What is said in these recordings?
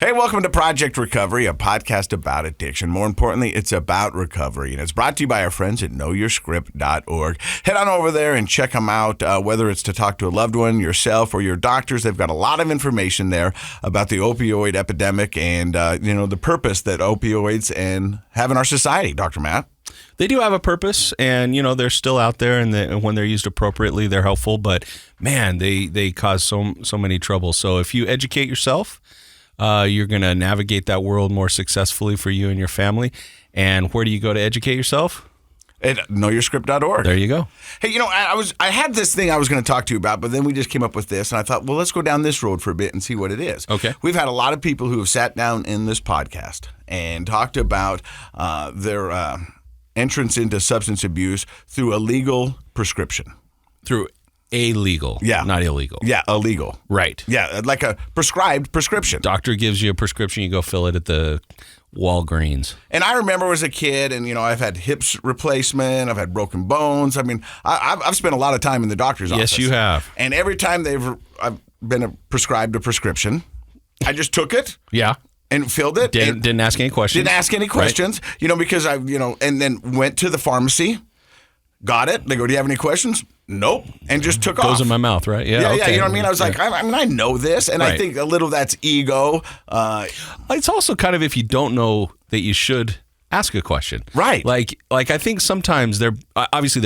Hey, welcome to Project Recovery, a podcast about addiction. More importantly, it's about recovery, and it's brought to you by our friends at knowyourscript.org. Head on over there and check them out, whether it's to talk to a loved one, yourself, or your doctors. They've got a lot of information there about the opioid epidemic and, the purpose that opioids have in our society, Dr. Matt. They do have a purpose, and, they're still out there, and when they're used appropriately, they're helpful, but, man, they cause so many troubles. So if you educate yourself, you're going to navigate that world more successfully for you and your family. And where do you go to educate yourself? At knowyourscript.org. There you go. Hey, I had this thing I was going to talk to you about, but then we just came up with this, and I thought, well, let's go down this road for a bit and see what it is. Okay. We've had a lot of people who have sat down in this podcast and talked about their entrance into substance abuse through a legal prescription. Through illegal. Yeah. Not illegal. Yeah, illegal. Right. Yeah, like a prescribed prescription. Doctor gives you a prescription, you go fill it at the Walgreens. And I remember as a kid, and, I've had hips replacement, I've had broken bones. I mean, I've spent a lot of time in the doctor's office. Yes, you have. And every time I've been prescribed a prescription, I just took it. Yeah. And filled it. Didn't ask any questions. Didn't ask any questions, right. Because and then went to the pharmacy, got it. They go, do you have any questions? Nope. And just took off. Goes in my mouth, right? Yeah, okay. you know what I mean? I was like, I know this. And right. I think a little of that's ego. It's also kind of if you don't know that you should ask a question. Right. Like I think sometimes they're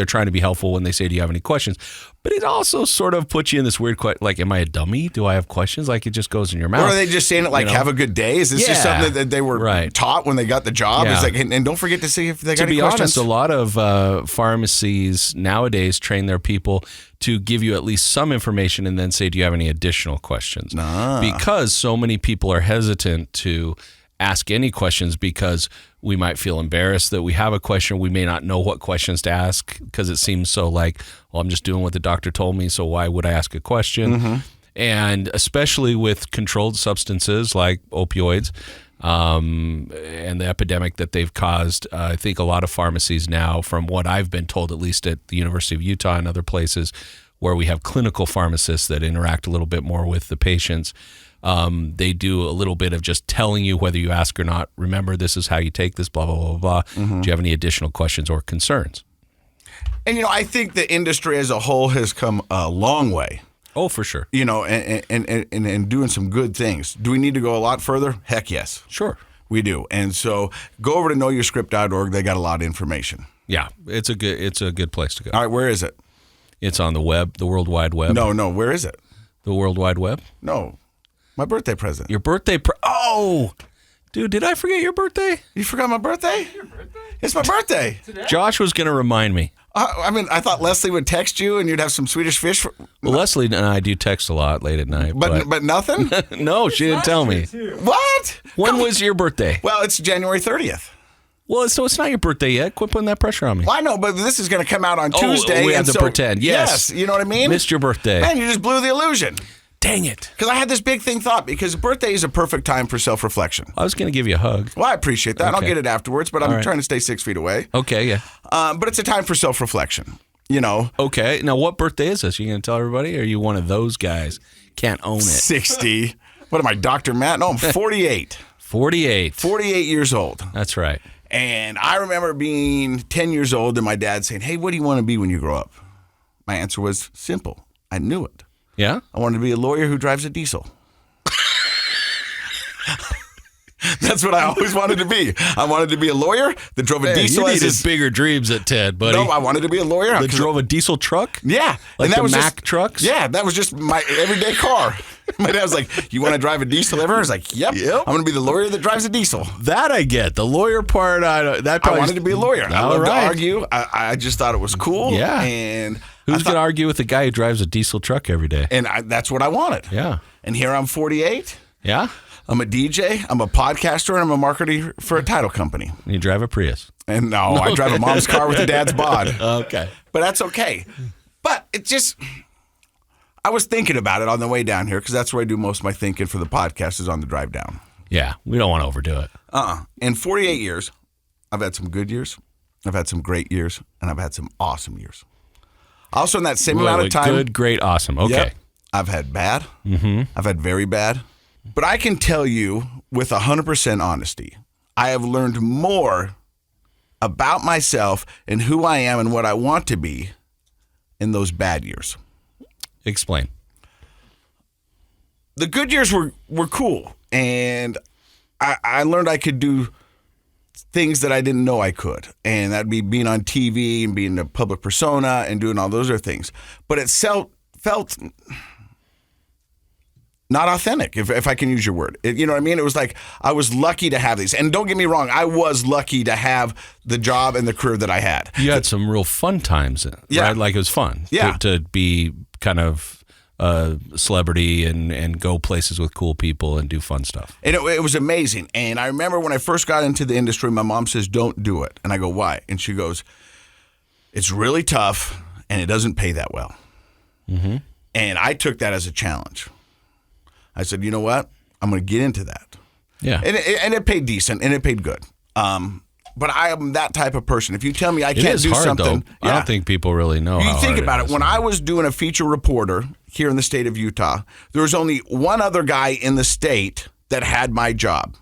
trying to be helpful when they say, do you have any questions? But it also sort of puts you in this weird question, like, am I a dummy? Do I have questions? Like it just goes in your mouth. Or are they just saying it like, have a good day? Is this just something that they were taught when they got the job? Yeah. It's like, and don't forget to see if they got any questions. To be honest, a lot of pharmacies nowadays train their people to give you at least some information and then say, do you have any additional questions? Because so many people are hesitant to ask any questions because we might feel embarrassed that we have a question. We may not know what questions to ask because it seems so like, well, I'm just doing what the doctor told me, so why would I ask a question? Mm-hmm. And especially with controlled substances like opioids and the epidemic that they've caused, I think a lot of pharmacies now, from what I've been told, at least at the University of Utah and other places where we have clinical pharmacists that interact a little bit more with the patients, they do a little bit of just telling you whether you ask or not. Remember, this is how you take this, blah, blah, blah, blah. Mm-hmm. Do you have any additional questions or concerns? And, I think the industry as a whole has come a long way. Oh, for sure. And doing some good things. Do we need to go a lot further? Heck yes. Sure. We do. And so go over to knowyourscript.org. They got a lot of information. Yeah, it's a good place to go. All right, where is it? It's on the web, the World Wide Web. No, where is it? The World Wide Web? No. My birthday present. Your birthday oh! Dude, did I forget your birthday? You forgot my birthday? Your birthday? It's my birthday. Today? Josh was going to remind me. I thought Leslie would text you and you'd have some Swedish fish. Well, Leslie and I do text a lot late at night. But nothing? No, she didn't tell me. What? When was your birthday? Well, it's January 30th. Well, so it's not your birthday yet. Quit putting that pressure on me. Well, I know, but this is going to come out on Tuesday. We have to pretend. Yes. You know what I mean? Missed your birthday. Man, you just blew the illusion. Dang it. Because I had this big thing thought, because birthday is a perfect time for self-reflection. I was going to give you a hug. Well, I appreciate that. Okay. I'll get it afterwards, but I'm trying to stay 6 feet away. Okay, yeah. But it's a time for self-reflection, Okay. Now, what birthday is this? You going to tell everybody, or are you one of those guys? Can't own it. 60. What am I, Dr. Matt? No, I'm 48. 48. 48 years old. That's right. And I remember being 10 years old and my dad saying, hey, what do you want to be when you grow up? My answer was simple. I knew it. Yeah? I wanted to be a lawyer who drives a diesel. That's what I always wanted to be. I wanted to be a lawyer that drove a diesel. You needed bigger dreams at 10, buddy. No, I wanted to be a lawyer. That drove a diesel truck? Yeah. Like and that the was Mack trucks? Yeah, that was just my everyday car. My dad was like, you want to drive a diesel ever? I was like, yep. I'm going to be the lawyer that drives a diesel. That I get. The lawyer part, I wanted to be a lawyer. I loved to right. argue. I just thought it was cool. Yeah. And who's going to argue with the guy who drives a diesel truck every day? And that's what I wanted. Yeah. And here I'm 48. Yeah. I'm a DJ, I'm a podcaster, and I'm a marketer for a title company. And you drive a Prius. And no, I drive a mom's car with a dad's bod. Okay. But that's okay. But it just, I was thinking about it on the way down here, because that's where I do most of my thinking for the podcast, is on the drive down. Yeah, we don't want to overdo it. In 48 years, I've had some good years, I've had some great years, and I've had some awesome years. Also in that same amount of time. Good, great, awesome. Okay. Yep, I've had bad. Mm-hmm. I've had very bad. But I can tell you with 100% honesty, I have learned more about myself and who I am and what I want to be in those bad years. Explain. The good years were cool, and I learned I could do things that I didn't know I could, and that'd be being on TV and being a public persona and doing all those other things. But it felt not authentic, if I can use your word. You know what I mean? It was like I was lucky to have these. And don't get me wrong, I was lucky to have the job and the career that I had. You had some real fun times, right? Like it was fun to be kind of a celebrity and go places with cool people and do fun stuff. And it was amazing. And I remember when I first got into the industry, my mom says, don't do it. And I go, why? And she goes, it's really tough and it doesn't pay that well. Mm-hmm. And I took that as a challenge. I said, you know what? I'm going to get into that. Yeah. And it paid decent and it paid good. But I am that type of person. If you tell me I can't do something. I don't think people really know. You think about it. When I was doing a feature reporter here in the state of Utah, there was only one other guy in the state that had my job.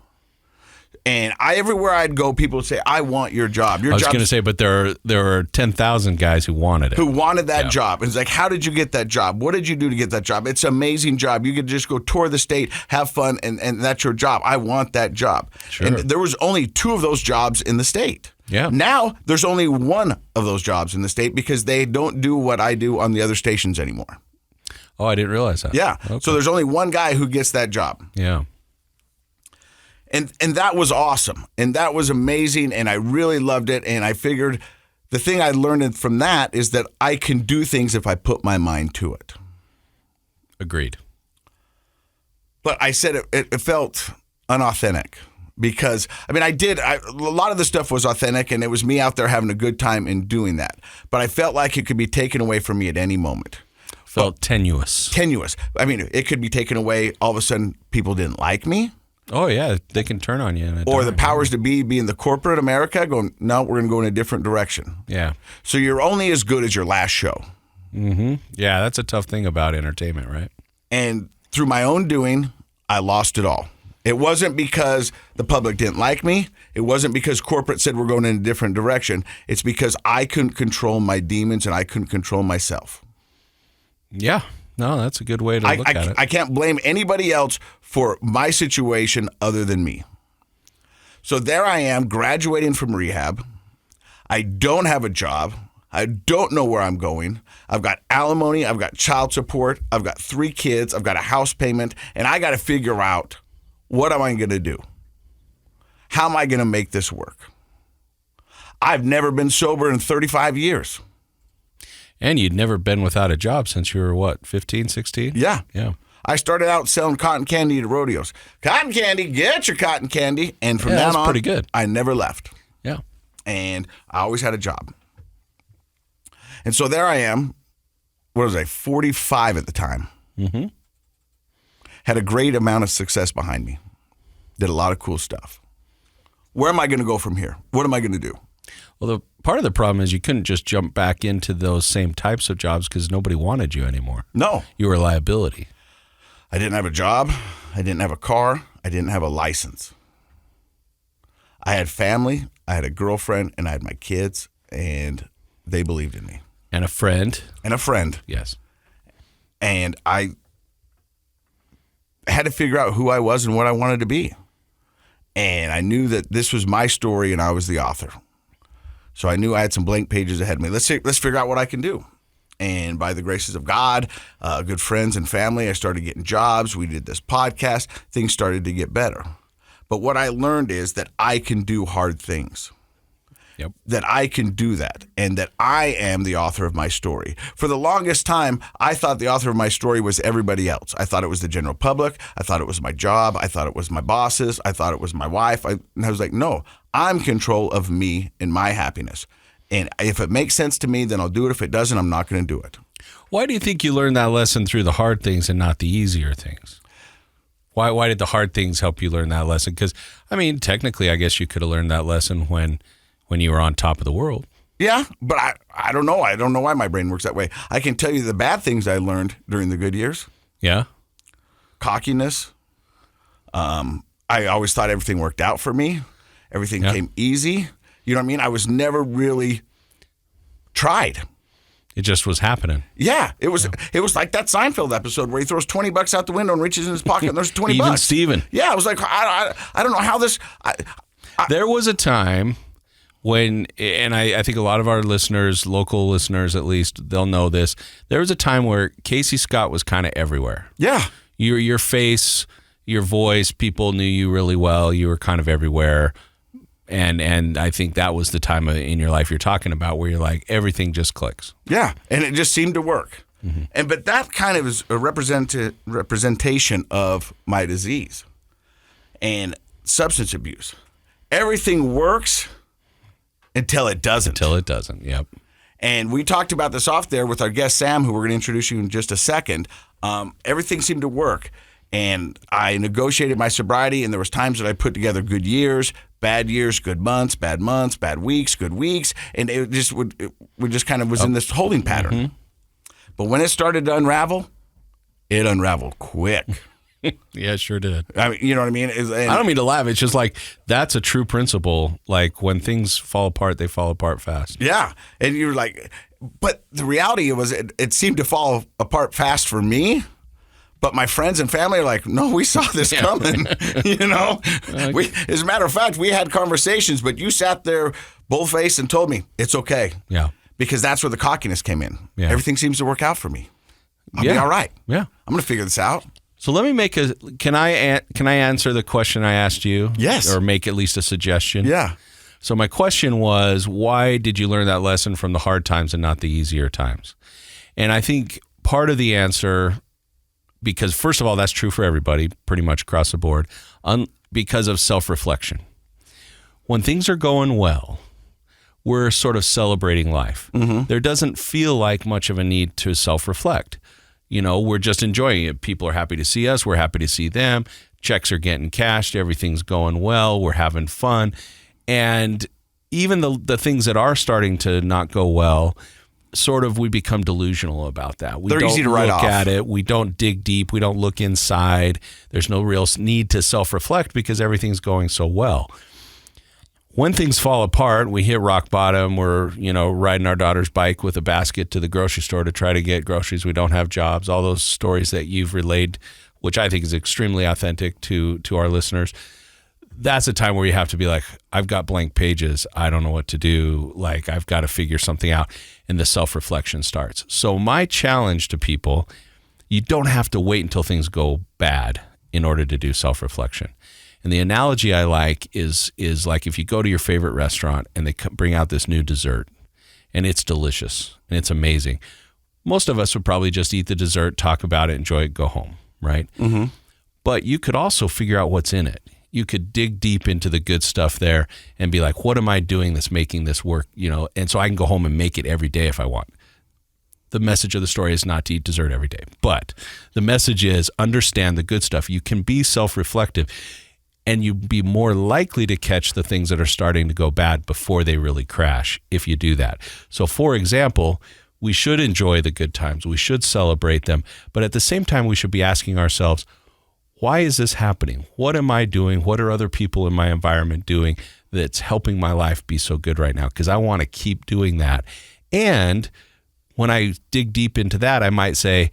And everywhere I'd go, people would say, I want your job. I was going to say, but there are 10,000 guys who wanted it. Who wanted that job. And it's like, how did you get that job? What did you do to get that job? It's an amazing job. You could just go tour the state, have fun, and that's your job. I want that job. Sure. And there was only 2 of those jobs in the state. Yeah. Now, there's only 1 of those jobs in the state because they don't do what I do on the other stations anymore. Oh, I didn't realize that. Yeah. Okay. So there's only one guy who gets that job. Yeah. And that was awesome. And that was amazing. And I really loved it. And I figured the thing I learned from that is that I can do things if I put my mind to it. Agreed. But I said it felt unauthentic because, I mean, a lot of the stuff was authentic and it was me out there having a good time in doing that. But I felt like it could be taken away from me at any moment. Felt tenuous. Tenuous. I mean, it could be taken away. All of a sudden, people didn't like me. Oh, yeah. They can turn on you. Or the powers to be in the corporate America going, no, we're going to go in a different direction. Yeah. So you're only as good as your last show. Mm-hmm. Yeah, that's a tough thing about entertainment, right? And through my own doing, I lost it all. It wasn't because the public didn't like me. It wasn't because corporate said we're going in a different direction. It's because I couldn't control my demons and I couldn't control myself. Yeah. No, that's a good way to look at it. I can't blame anybody else for my situation other than me. So there I am, graduating from rehab. I don't have a job. I don't know where I'm going. I've got alimony. I've got child support. I've got 3 kids. I've got a house payment. And I got to figure out, what am I going to do? How am I going to make this work? I've never been sober in 35 years. And you'd never been without a job since you were, what, 15, 16? Yeah. Yeah. I started out selling cotton candy at rodeos. Cotton candy, get your cotton candy. And from that on, pretty good. I never left. Yeah. And I always had a job. And so there I am, 45 at the time. Mm-hmm. Had a great amount of success behind me. Did a lot of cool stuff. Where am I going to go from here? What am I going to do? Well, part of the problem is you couldn't just jump back into those same types of jobs because nobody wanted you anymore. No. You were a liability. I didn't have a job. I didn't have a car. I didn't have a license. I had family. I had a girlfriend, and I had my kids, and they believed in me. And a friend. Yes. And I had to figure out who I was and what I wanted to be. And I knew that this was my story, and I was the author. So I knew I had some blank pages ahead of me. Let's figure out what I can do. And by the graces of God, good friends and family, I started getting jobs. We did this podcast. Things started to get better. But what I learned is that I can do hard things. Yep. That I can do that, and that I am the author of my story. For the longest time, I thought the author of my story was everybody else. I thought it was the general public. I thought it was my job. I thought it was my bosses. I thought it was my wife. And I was like, no, I'm in control of me and my happiness. And if it makes sense to me, then I'll do it. If it doesn't, I'm not going to do it. Why do you think you learned that lesson through the hard things and not the easier things? Why did the hard things help you learn that lesson? Because, I mean, technically, I guess you could have learned that lesson when you were on top of the world. Yeah, but I don't know. I don't know why my brain works that way. I can tell you the bad things I learned during the good years. Yeah. Cockiness, I always thought everything worked out for me. Everything came easy. You know what I mean? I was never really tried. It just was happening. Yeah, it was like that Seinfeld episode where he throws $20 out the window and reaches in his pocket and there's $20. Even Steven. Yeah, I was like, I don't know how this. There was a time when, and I think a lot of our listeners, local listeners at least, they'll know this. There was a time where Casey Scott was kind of everywhere. Yeah. Your face, your voice, people knew you really well. You were kind of everywhere. And I think that was the time in your life you're talking about where you're like, everything just clicks. Yeah, and it just seemed to work. Mm-hmm. But that kind of is a representation of my disease and substance abuse. Everything works until it doesn't. Until it doesn't, yep. And we talked about this off there with our guest, Sam, who we're going to introduce you in just a second. Everything seemed to work. And I negotiated my sobriety, and there was times that I put together good years, good months, bad weeks, good weeks, and it just we just kind of was in this holding pattern. Mm-hmm. But when it started to unravel, it unraveled quick. Yeah, it sure did. I mean, you know what I mean? I don't mean to laugh. It's just like that's a true principle. Like when things fall apart, they fall apart fast. Yeah, and you're like, but the reality was it seemed to fall apart fast for me. But my friends and family are like, no, we saw this coming, you know? As a matter of fact, we had conversations, but you sat there bull-faced and told me, it's okay. Yeah. Because that's where the cockiness came in. Yeah. Everything seems to work out for me. I'll be all right. Yeah. I'm going to figure this out. So let me can I answer the question I asked you? Yes. Or make at least a suggestion? Yeah. So my question was, why did you learn that lesson from the hard times and not the easier times? And I think part of the answer, because first of all, that's true for everybody, pretty much across the board, because of self-reflection. When things are going well, we're sort of celebrating life. Mm-hmm. There doesn't feel like much of a need to self-reflect. You know, we're just enjoying it. People are happy to see us. We're happy to see them. Checks are getting cashed. Everything's going well. We're having fun. And even the things that are starting to not go well, sort of we become delusional about that. They're easy to write off. We don't look at it. We don't dig deep. We don't look inside. There's no real need to self-reflect because everything's going so well. When things fall apart, we hit rock bottom. We're, riding our daughter's bike with a basket to the grocery store to try to get groceries. We don't have jobs. All those stories that you've relayed, which I think is extremely authentic to our listeners. That's a time where you have to be like, I've got blank pages. I don't know what to do. Like, I've got to figure something out. And the self-reflection starts. So my challenge to people, you don't have to wait until things go bad in order to do self-reflection. And the analogy I like is like if you go to your favorite restaurant and they bring out this new dessert and it's delicious and it's amazing. Most of us would probably just eat the dessert, talk about it, enjoy it, go home, right? Mm-hmm. But you could also figure out what's in it. You could dig deep into the good stuff there and be like, what am I doing that's making this work? And so I can go home and make it every day if I want. The message of the story is not to eat dessert every day, but the message is understand the good stuff. You can be self-reflective and you'd be more likely to catch the things that are starting to go bad before they really crash if you do that. So for example, we should enjoy the good times. We should celebrate them. But at the same time, we should be asking ourselves, why is this happening? What am I doing? What are other people in my environment doing that's helping my life be so good right now? Because I want to keep doing that. And when I dig deep into that, I might say,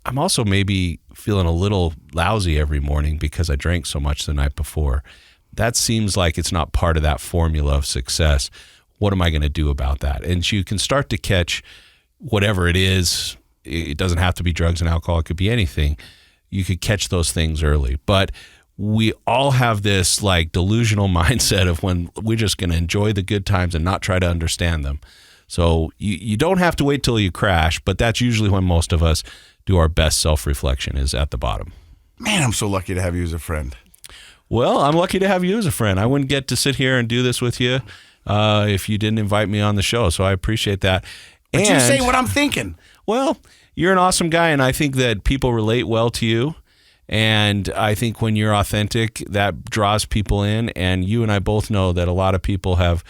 I'm also maybe feeling a little lousy every morning because I drank so much the night before. That seems like it's not part of that formula of success. What am I going to do about that? And you can start to catch whatever it is. It doesn't have to be drugs and alcohol. It could be anything. You could catch those things early. But we all have this like delusional mindset of when we're just going to enjoy the good times and not try to understand them. So you don't have to wait till you crash, but that's usually when most of us do our best self-reflection is at the bottom. Man, I'm so lucky to have you as a friend. Well, I'm lucky to have you as a friend. I wouldn't get to sit here and do this with you if you didn't invite me on the show. So I appreciate that. But you say what I'm thinking. Well, you're an awesome guy, and I think that people relate well to you. And I think when you're authentic, that draws people in. And you and I both know that a lot of people have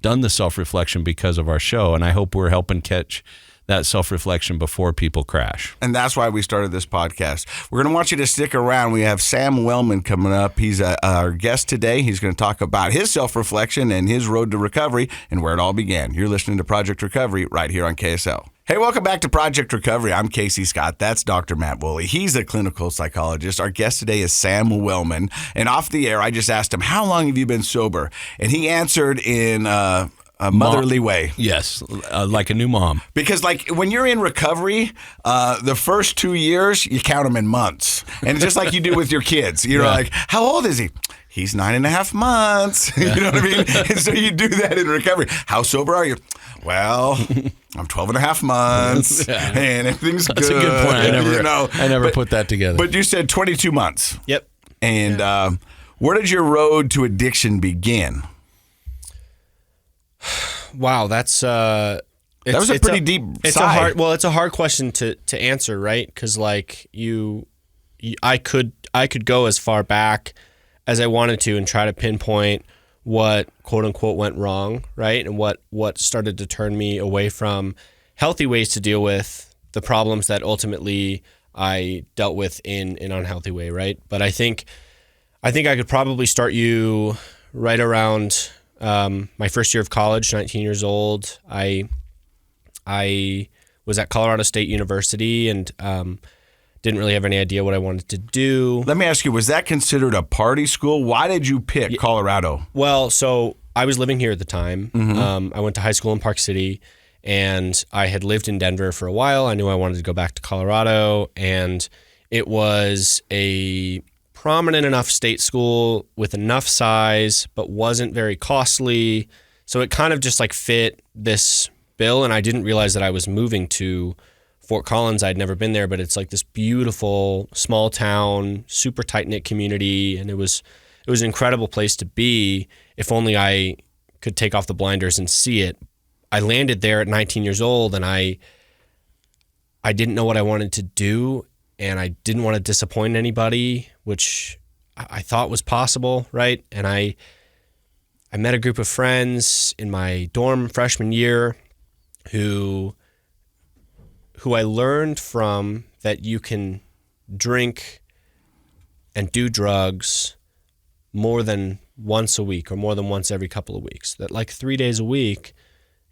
done the self-reflection because of our show. And I hope we're helping catch that self-reflection before people crash. And that's why we started this podcast. We're going to want you to stick around. We have Sam Wellman coming up. He's our guest today. He's going to talk about his self-reflection and his road to recovery and where it all began. You're listening to Project Recovery right here on KSL. Hey, welcome back to Project Recovery. I'm Casey Scott. That's Dr. Matt Woolley. He's a clinical psychologist. Our guest today is Sam Wellman. And off the air, I just asked him, how long have you been sober? And he answered in a motherly way. Yes, like a new mom. Because like when you're in recovery, the first 2 years, you count them in months. And just like you do with your kids. You're like, how old is he? He's 9.5 months. You know what I mean? And so you do that in recovery. How sober are you? Well, I'm 12.5 months and everything's good. That's a good point. I never put that together. But you said 22 months. Yep. And where did your road to addiction begin? Wow, that's that was a pretty deep sigh. It's a hard question to answer, right? Because like I could go as far back as I wanted to and try to pinpoint what quote unquote went wrong, right? And what started to turn me away from healthy ways to deal with the problems that ultimately I dealt with in an unhealthy way, right? But I think I could probably start you right around my first year of college, 19 years old. I was at Colorado State University and didn't really have any idea what I wanted to do. Let me ask you, was that considered a party school? Why did you pick Colorado? Well, so I was living here at the time. Mm-hmm. I went to high school in Park City, and I had lived in Denver for a while. I knew I wanted to go back to Colorado, and it was a prominent enough state school with enough size, but wasn't very costly. So it kind of just like fit this bill, and I didn't realize that I was moving to Fort Collins. I'd never been there, but it's like this beautiful small town, super tight-knit community, and it was an incredible place to be if only I could take off the blinders and see it. I landed there at 19 years old, and I didn't know what I wanted to do, and I didn't want to disappoint anybody, which I thought was possible, right? And I met a group of friends in my dorm freshman year who I learned from that you can drink and do drugs more than once a week or more than once every couple of weeks. That like 3 days a week,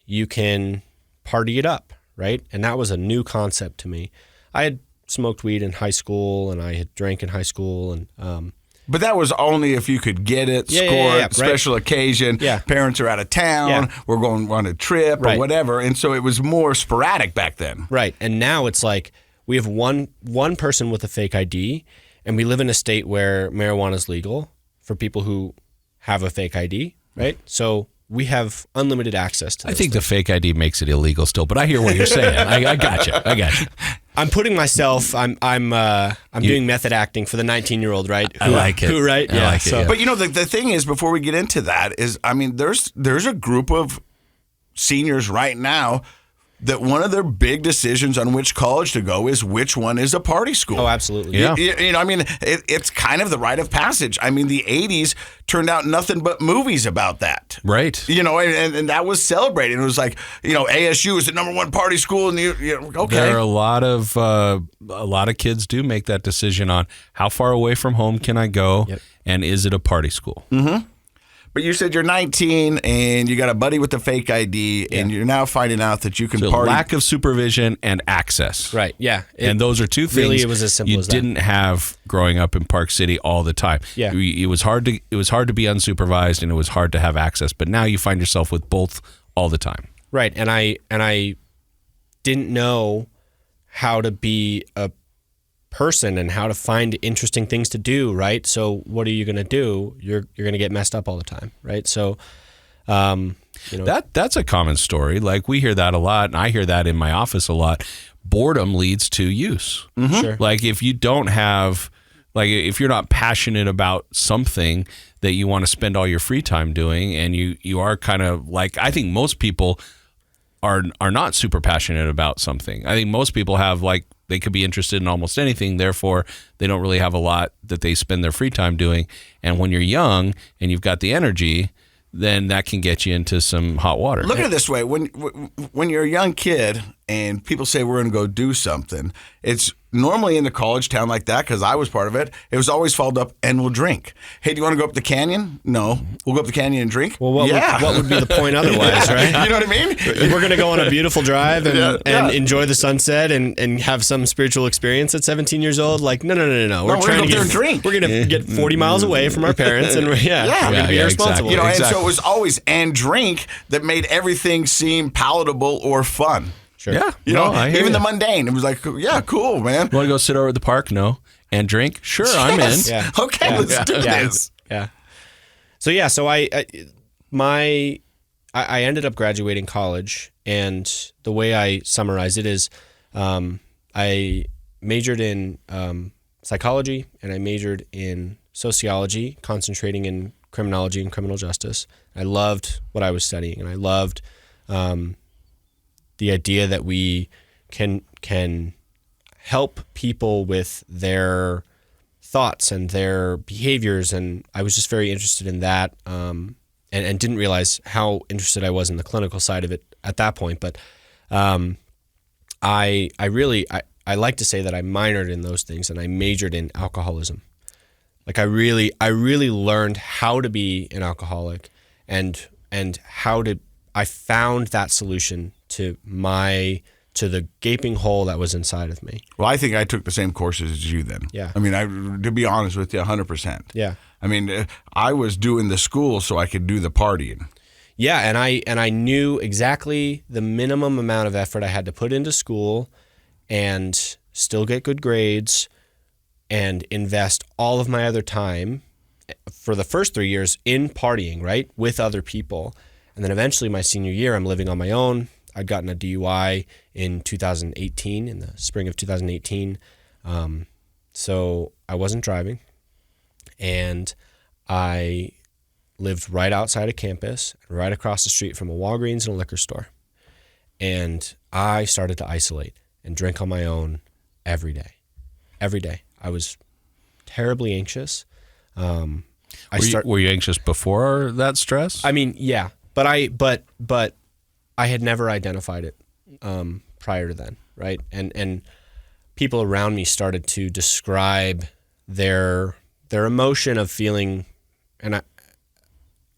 you can party it up, right? And that was a new concept to me. I had smoked weed in high school and I had drank in high school and but that was only if you could get it, score it, special occasion, parents are out of town, we're going on a trip or whatever. And so it was more sporadic back then. Right. And now it's like we have one person with a fake ID, and we live in a state where marijuana is legal for people who have a fake ID, right? So we have unlimited access to this. I think the fake ID makes it illegal still, but I hear what you're saying. I got you. I'm putting myself. I'm doing method acting for the 19-year-old, right? I like it. Right? I like it. But you know, the thing is, before we get into that, is I mean, there's a group of seniors right now that one of their big decisions on which college to go is which one is a party school. Oh, absolutely. Yeah. You know, I mean, it's kind of the rite of passage. I mean, the 80s turned out nothing but movies about that. Right. You know, and that was celebrated. It was like, you know, ASU is the number one party school. And okay. There are a lot of kids do make that decision on how far away from home can I go and is it a party school? Mm-hmm. But you said you're 19 and you got a buddy with a fake ID and you're now finding out that you can party. Lack of supervision and access. Right, yeah. And those are two things really, it was as simple as that. You didn't have growing up in Park City all the time. Yeah. It was hard to be unsupervised and it was hard to have access. But now you find yourself with both all the time. Right, and I didn't know how to be a person and how to find interesting things to do, right? So what are you going to do? You're going to get messed up all the time, right? So you know, that's a common story. Like we hear that a lot, and I hear that in my office a lot. Boredom leads to use. Mm-hmm. Sure. Like if you don't have, like if you're not passionate about something that you want to spend all your free time doing, and you are kind of like, I think most people are not super passionate about something. I think most people have like, they could be interested in almost anything. Therefore, they don't really have a lot that they spend their free time doing. And when you're young and you've got the energy, then that can get you into some hot water. Look at it this way. When you're a young kid and people say we're going to go do something, it's normally in a college town like that, because I was part of it, it was always followed up, and we'll drink. Hey, do you want to go up the canyon? No. We'll go up the canyon and drink? Well, what would be the point otherwise, right? You know what I mean? We're going to go on a beautiful drive and enjoy the sunset and have some spiritual experience at 17 years old. Like, no. We're trying to go up there and drink. We're going to get 40 miles away from our parents, and we're going to be irresponsible. Exactly. You know, and so it was always and drink that made everything seem palatable or fun. Sure. Yeah. You know, even the mundane. It was like, yeah, cool, man. Want to go sit over at the park? No. And drink? Sure, I'm in. Yeah. Okay, let's do this. Yeah. So I ended up graduating college, and the way I summarize it is I majored in psychology, and I majored in sociology, concentrating in criminology and criminal justice. I loved what I was studying, and I loved the idea that we can help people with their thoughts and their behaviors, and I was just very interested in that, and didn't realize how interested I was in the clinical side of it at that point. But I like to say that I minored in those things, and I majored in alcoholism. Like I really learned how to be an alcoholic, and how to. I found that solution to the gaping hole that was inside of me. Well, I think I took the same courses as you then. Yeah. I mean, to be honest with you, 100%. Yeah. I mean, I was doing the school so I could do the partying. Yeah, and I knew exactly the minimum amount of effort I had to put into school and still get good grades and invest all of my other time for the first 3 years in partying, right, with other people. And then eventually my senior year, I'm living on my own. I'd gotten a DUI in 2018, in the spring of 2018. So I wasn't driving, and I lived right outside of campus, right across the street from a Walgreens and a liquor store. And I started to isolate and drink on my own every day. Every day. I was terribly anxious. Were you anxious before that stress? I mean, yeah. But I had never identified it prior to then, right? And people around me started to describe their emotion of feeling, and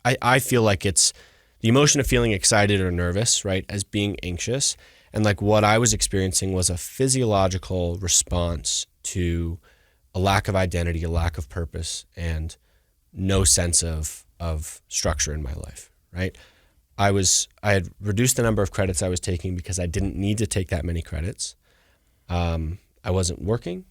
I feel like it's the emotion of feeling excited or nervous, right, as being anxious. And like what I was experiencing was a physiological response to a lack of identity, a lack of purpose, and no sense of structure in my life. Right, I had reduced the number of credits I was taking because I didn't need to take that many credits. I wasn't working,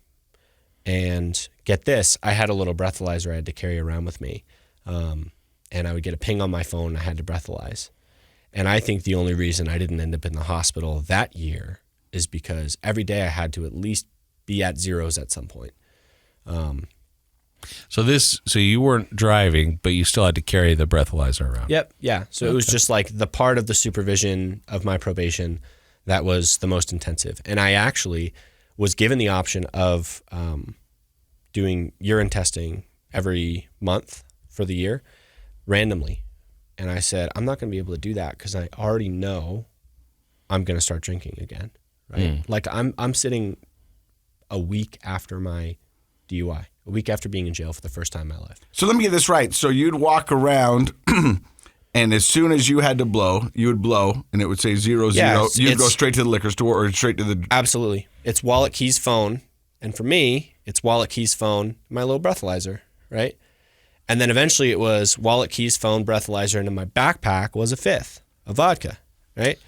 and get this, I had a little breathalyzer I had to carry around with me, and I would get a ping on my phone. I had to breathalyze, and I think the only reason I didn't end up in the hospital that year is because every day I had to at least be at zeros at some point. So you weren't driving, but you still had to carry the breathalyzer around. Yep. Yeah. So it was just like the part of the supervision of my probation that was the most intensive. And I actually was given the option of doing urine testing every month for the year randomly. And I said, I'm not going to be able to do that because I already know I'm going to start drinking again. Right. Like I'm sitting a week after my DUI. A week after being in jail for the first time in my life. So let me get this right. So you'd walk around, and as soon as you had to blow, you would blow, and it would say 0, 0. You'd go straight to the liquor store or straight to the... Absolutely. It's wallet, keys, phone. And for me, it's wallet, keys, phone, my little breathalyzer, right? And then eventually it was wallet, keys, phone, breathalyzer, and in my backpack was a fifth of vodka, right?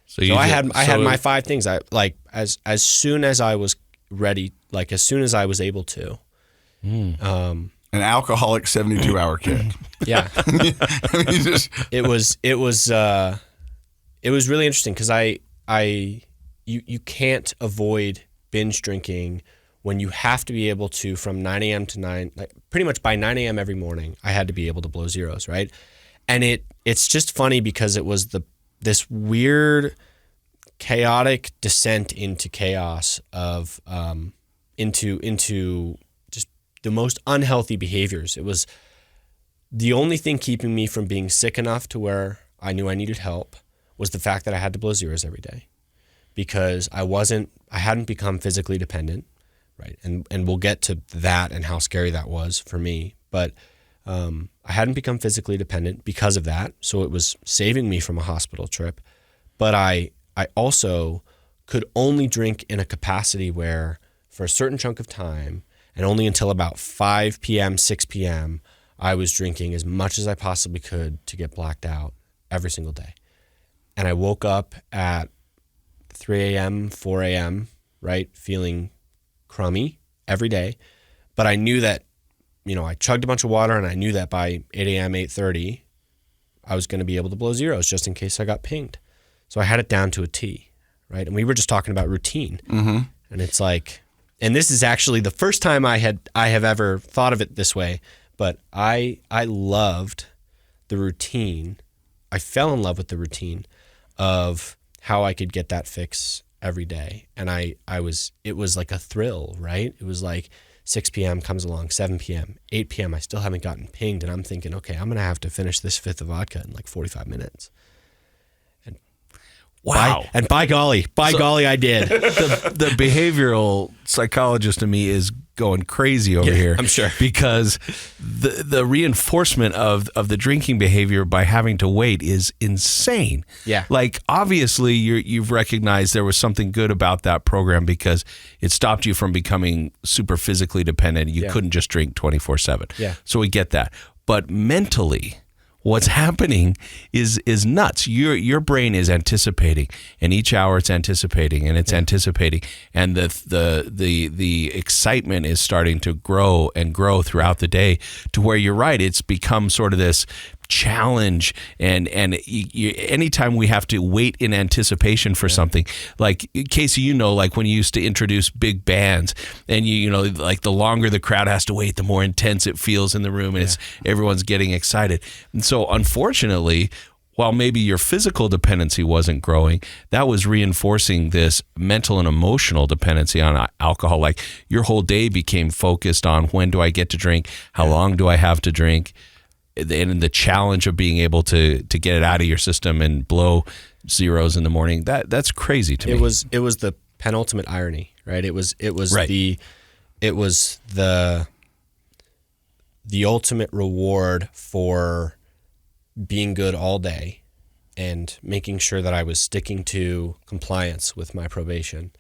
So I had my 5 things. I like as soon as I was ready, like as soon as I was able to. An alcoholic 72-hour kid. Yeah. I mean, it was really interesting because you can't avoid binge drinking when you have to be able to, from 9 a.m. to 9, like pretty much by 9 a.m. every morning, I had to be able to blow zeros, right? And it's just funny because it was this weird chaotic descent into chaos of into just the most unhealthy behaviors. It was the only thing keeping me from being sick enough to where I knew I needed help was the fact that I had to blow zeros every day. because I hadn't become physically dependent, right? And we'll get to that and how scary that was for me. But I hadn't become physically dependent because of that. So it was saving me from a hospital trip. But I also could only drink in a capacity where for a certain chunk of time and only until about 5 p.m., 6 p.m., I was drinking as much as I possibly could to get blacked out every single day. And I woke up at 3 a.m., 4 a.m., right, feeling crummy every day. But I knew that, I chugged a bunch of water, and I knew that by 8 a.m., 8:30, I was going to be able to blow zeros just in case I got pinged. So I had it down to a T, right? And we were just talking about routine. Mm-hmm. And it's like, and this is actually the first time I have ever thought of it this way, but I loved the routine. I fell in love with the routine of how I could get that fix every day. And it was like a thrill, right? It was like 6 p.m. comes along, 7 p.m., 8 p.m. I still haven't gotten pinged. And I'm thinking, okay, I'm going to have to finish this fifth of vodka in like 45 minutes. And wow. By golly, I did. The behavioral psychologist in me is going crazy over here. I'm sure. Because the reinforcement of the drinking behavior by having to wait is insane. Yeah. Like, obviously, you've recognized there was something good about that program because it stopped you from becoming super physically dependent. You couldn't just drink 24/7. Yeah. So we get that. But mentally, what's happening is nuts. Your brain is anticipating, and each hour it's anticipating, and it's anticipating, and the excitement is starting to grow and grow throughout the day to where you're right. It's become sort of this challenge, and anytime we have to wait in anticipation for something, like Casey, like when you used to introduce big bands, and like the longer the crowd has to wait, the more intense it feels in the room, and everyone's getting excited. And so unfortunately, while maybe your physical dependency wasn't growing, that was reinforcing this mental and emotional dependency on alcohol. Like, your whole day became focused on, when do I get to drink? How long do I have to drink? And the challenge of being able to get it out of your system and blow zeros in the morning, that's crazy to me. It was the penultimate irony, right? It was right. the ultimate reward for being good all day and making sure that I was sticking to compliance with my probation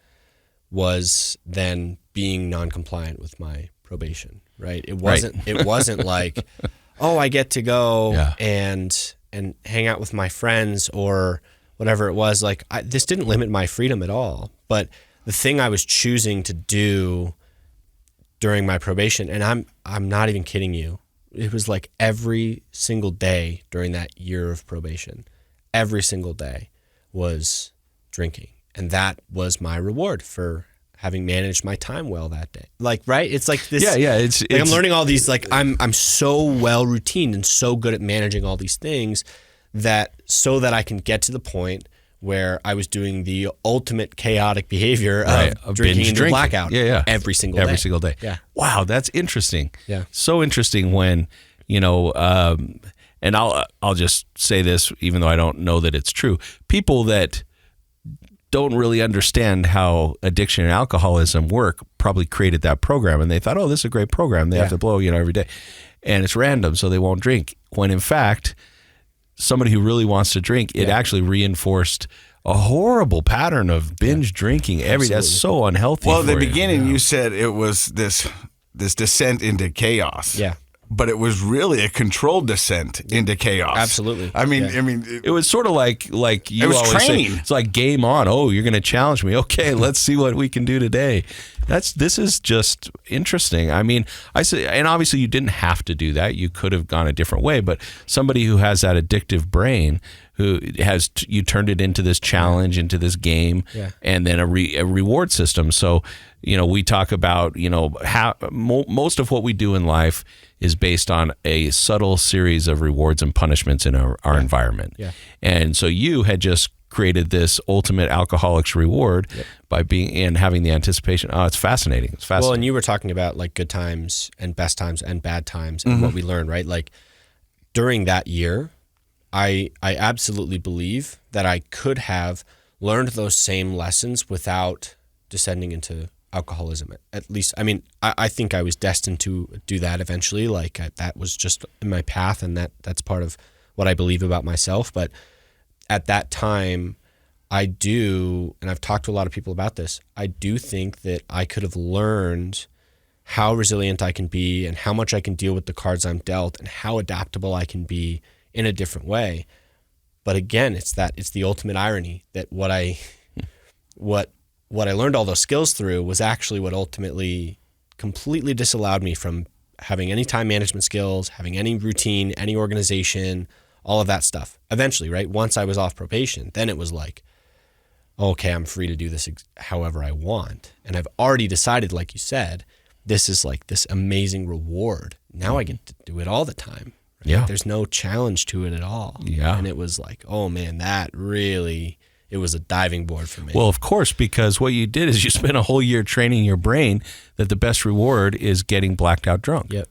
was then being non-compliant with my probation, right? It wasn't like, oh, I get to go and hang out with my friends or whatever it was. Like, this didn't limit my freedom at all. But the thing I was choosing to do during my probation, and I'm not even kidding you, it was like every single day during that year of probation, every single day was drinking. And that was my reward for having managed my time well that day. Like, right? It's like this. Yeah. It's I'm learning all these, like, I'm so well routined and so good at managing all these things so that I can get to the point where I was doing the ultimate chaotic behavior of drinking into blackout every single day. Yeah. Wow, that's interesting. Yeah. So interesting when, and I'll just say this, even though I don't know that it's true. People that don't really understand how addiction and alcoholism work probably created that program, and they thought, oh, this is a great program. They have to blow, every day. And it's random, so they won't drink. When in fact, somebody who really wants to drink, it actually reinforced a horrible pattern of binge drinking every day. That's so unhealthy. Well, at the beginning, you said it was this descent into chaos. Yeah. But it was really a controlled descent into chaos. Absolutely. I mean, it was sort of like you always training. say. It's like game on. Oh, you're going to challenge me. Okay, let's see what we can do today. This is just interesting. I mean, I say, and obviously you didn't have to do that. You could have gone a different way. But somebody who has that addictive brain, who has you turned it into this challenge, into this game, and then a reward system. So, we talk about, how most of what we do in life is based on a subtle series of rewards and punishments in our environment. Yeah. And so you had just created this ultimate alcoholic's reward by being and having the anticipation. Oh, it's fascinating. It's fascinating. Well, and you were talking about like good times and best times and bad times and what we learned, right? Like during that year, I absolutely believe that I could have learned those same lessons without descending into alcoholism. At least, I mean, I think I was destined to do that eventually. Like that was just in my path, and that's part of what I believe about myself. But at that time, I do, and I've talked to a lot of people about this, I do think that I could have learned how resilient I can be and how much I can deal with the cards I'm dealt and how adaptable I can be in a different way. But again, it's the ultimate irony that what I learned all those skills through was actually what ultimately completely disallowed me from having any time management skills, having any routine, any organization, all of that stuff. Eventually, right? Once I was off probation, then it was like, okay, I'm free to do this however I want. And I've already decided, like you said, this is like this amazing reward. Now I get to do it all the time. Right? Yeah. There's no challenge to it at all. Yeah. And it was like, oh man, it was a diving board for me. Well, of course, because what you did is you spent a whole year training your brain that the best reward is getting blacked out drunk. Yep.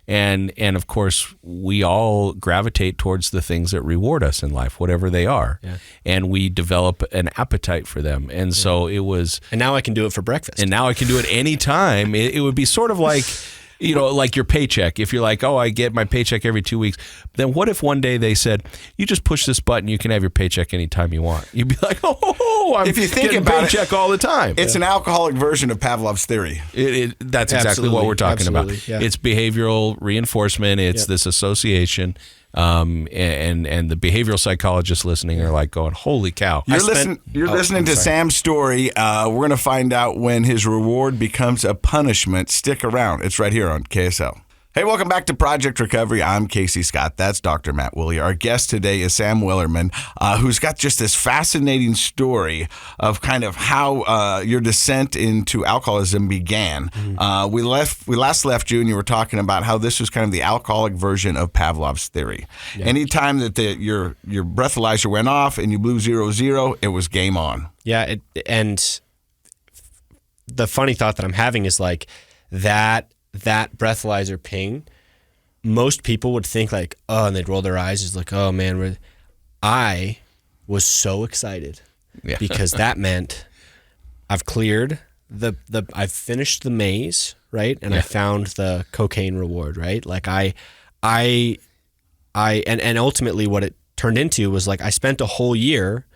And of course, we all gravitate towards the things that reward us in life, whatever they are. Yeah. And we develop an appetite for them. And so it was... And now I can do it for breakfast. And now I can do it anytime. It would be sort of like... You know, like your paycheck. If you're like, oh, I get my paycheck every 2 weeks, then what if one day they said, you just push this button, you can have your paycheck anytime you want? You'd be like, oh, I'm if you think getting about paycheck all the time. It's an alcoholic version of Pavlov's theory. That's exactly Absolutely. what we're talking Absolutely. about. Yeah. It's behavioral reinforcement. It's this association. And the behavioral psychologists listening are like going, holy cow. You're listening to Sam's story. We're going to find out when his reward becomes a punishment. Stick around. It's right here on KSL. Hey, welcome back to Project Recovery. I'm Casey Scott. That's Dr. Matt Woolley. Our guest today is Sam Wellman, who's got just this fascinating story of kind of how your descent into alcoholism began. Mm-hmm. We last left you, and you were talking about how this was kind of the alcoholic version of Pavlov's theory. Yeah. Anytime that your breathalyzer went off and you blew 0-0, it was game on. Yeah, and the funny thought that I'm having is like that breathalyzer ping, most people would think like, oh, and they'd roll their eyes. It's like, oh man, I was so excited because that meant I've cleared I've finished the maze, right? And I found the cocaine reward, right? Like and ultimately what it turned into was like, I spent a whole year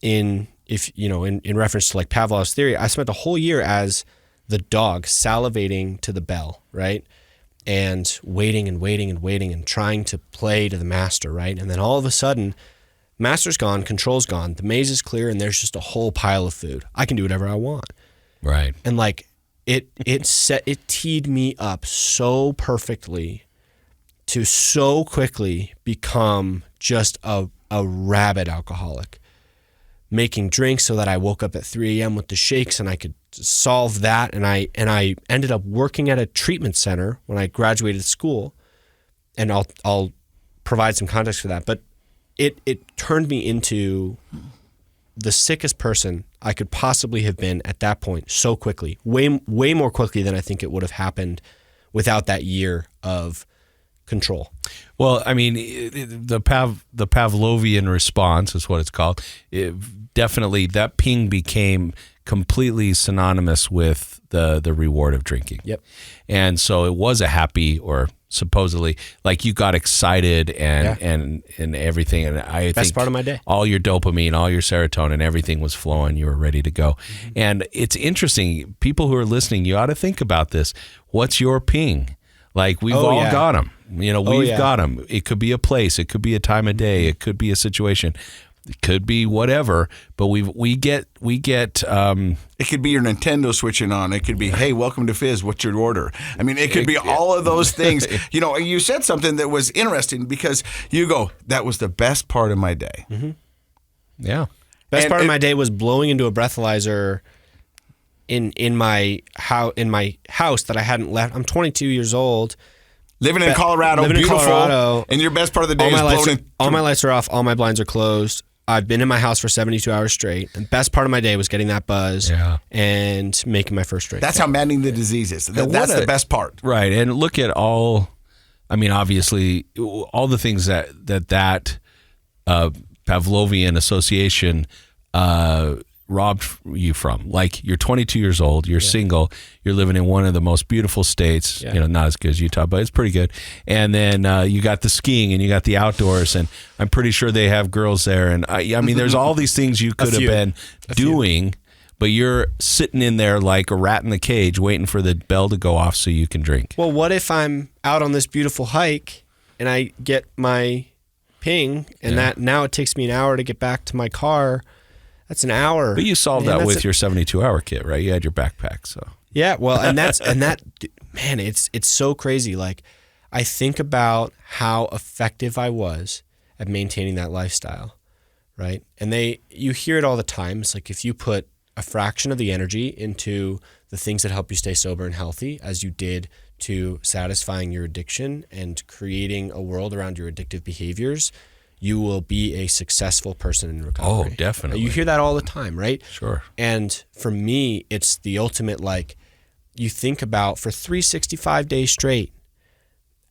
in reference to like Pavlov's theory, I spent a whole year as the dog salivating to the bell, right? And waiting and trying to play to the master, right? And then all of a sudden, master's gone, control's gone, the maze is clear, and there's just a whole pile of food. I can do whatever I want. Right. And like it teed me up so perfectly to so quickly become just a rabid alcoholic. Making drinks so that I woke up at 3 a.m. with the shakes and I could solve that. And I ended up working at a treatment center when I graduated school. And I'll provide some context for that. But it turned me into the sickest person I could possibly have been at that point so quickly, way more quickly than I think it would have happened without that year of control. Well, I mean, the Pavlovian response is what it's called. Definitely, that ping became completely synonymous with the reward of drinking. Yep. And so it was a happy, or supposedly, like you got excited and everything. And I Best think part of my day. all your dopamine, all your serotonin, everything was flowing. You were ready to go. Mm-hmm. And it's interesting. People who are listening, you ought to think about this. What's your ping? Like we've all got them. We've got them. It could be a place. It could be a time of day. It could be a situation. It could be whatever. But we get. It could be your Nintendo switching on. It could be, hey, welcome to Fizz. What's your order? I mean, it could be all of those things. You said something that was interesting because you go, that was the best part of my day. Mm-hmm. Yeah. Best part of my day was blowing into a breathalyzer in my house that I hadn't left. I'm 22 years old. Living in Colorado, beautiful. And your best part of the day is blowing. All my lights are off. All my blinds are closed. I've been in my house for 72 hours straight. And best part of my day was getting that buzz and making my first drink. That's how maddening the disease is. That's the best part. Right. And look at obviously, all the things that Pavlovian association robbed you from. Like, you're 22 years old, you're single, you're living in one of the most beautiful states, not as good as Utah, but it's pretty good. And then you got the skiing and you got the outdoors, and I'm pretty sure they have girls there. And I mean, there's all these things you could have been doing, but you're sitting in there like a rat in the cage waiting for the bell to go off so you can drink. Well, what if I'm out on this beautiful hike and I get my ping, and that now it takes me an hour to get back to my car? That's an hour. But you solved that with your 72-hour kit, right? You had your backpack, so. Yeah, well, and that, man, it's so crazy. Like, I think about how effective I was at maintaining that lifestyle, right? And you hear it all the time. It's like, if you put a fraction of the energy into the things that help you stay sober and healthy, as you did to satisfying your addiction and creating a world around your addictive behaviors, you will be a successful person in recovery. Oh, definitely. You hear that all the time, right? Sure. And for me, it's the ultimate, like, you think about, for 365 days straight,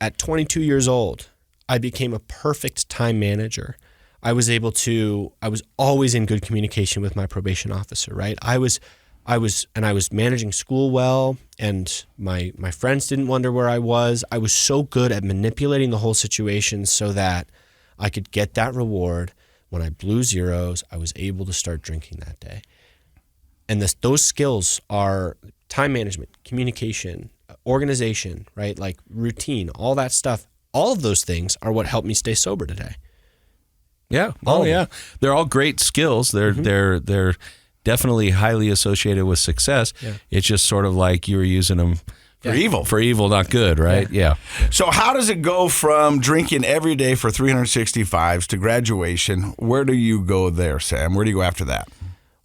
at 22 years old, I became a perfect time manager. I was always in good communication with my probation officer, right? I was managing school well, and my friends didn't wonder where I was. I was so good at manipulating the whole situation so that I could get that reward. When I blew zeros, I was able to start drinking that day. And those skills are time management, communication, organization, right? Like routine, all that stuff. All of those things are what helped me stay sober today. Yeah. They're all great skills. They're definitely highly associated with success. Yeah. It's just sort of like you were using them for evil, not good, right? Yeah. So how does it go from drinking every day for 365s to graduation? Where do you go there, Sam? Where do you go after that?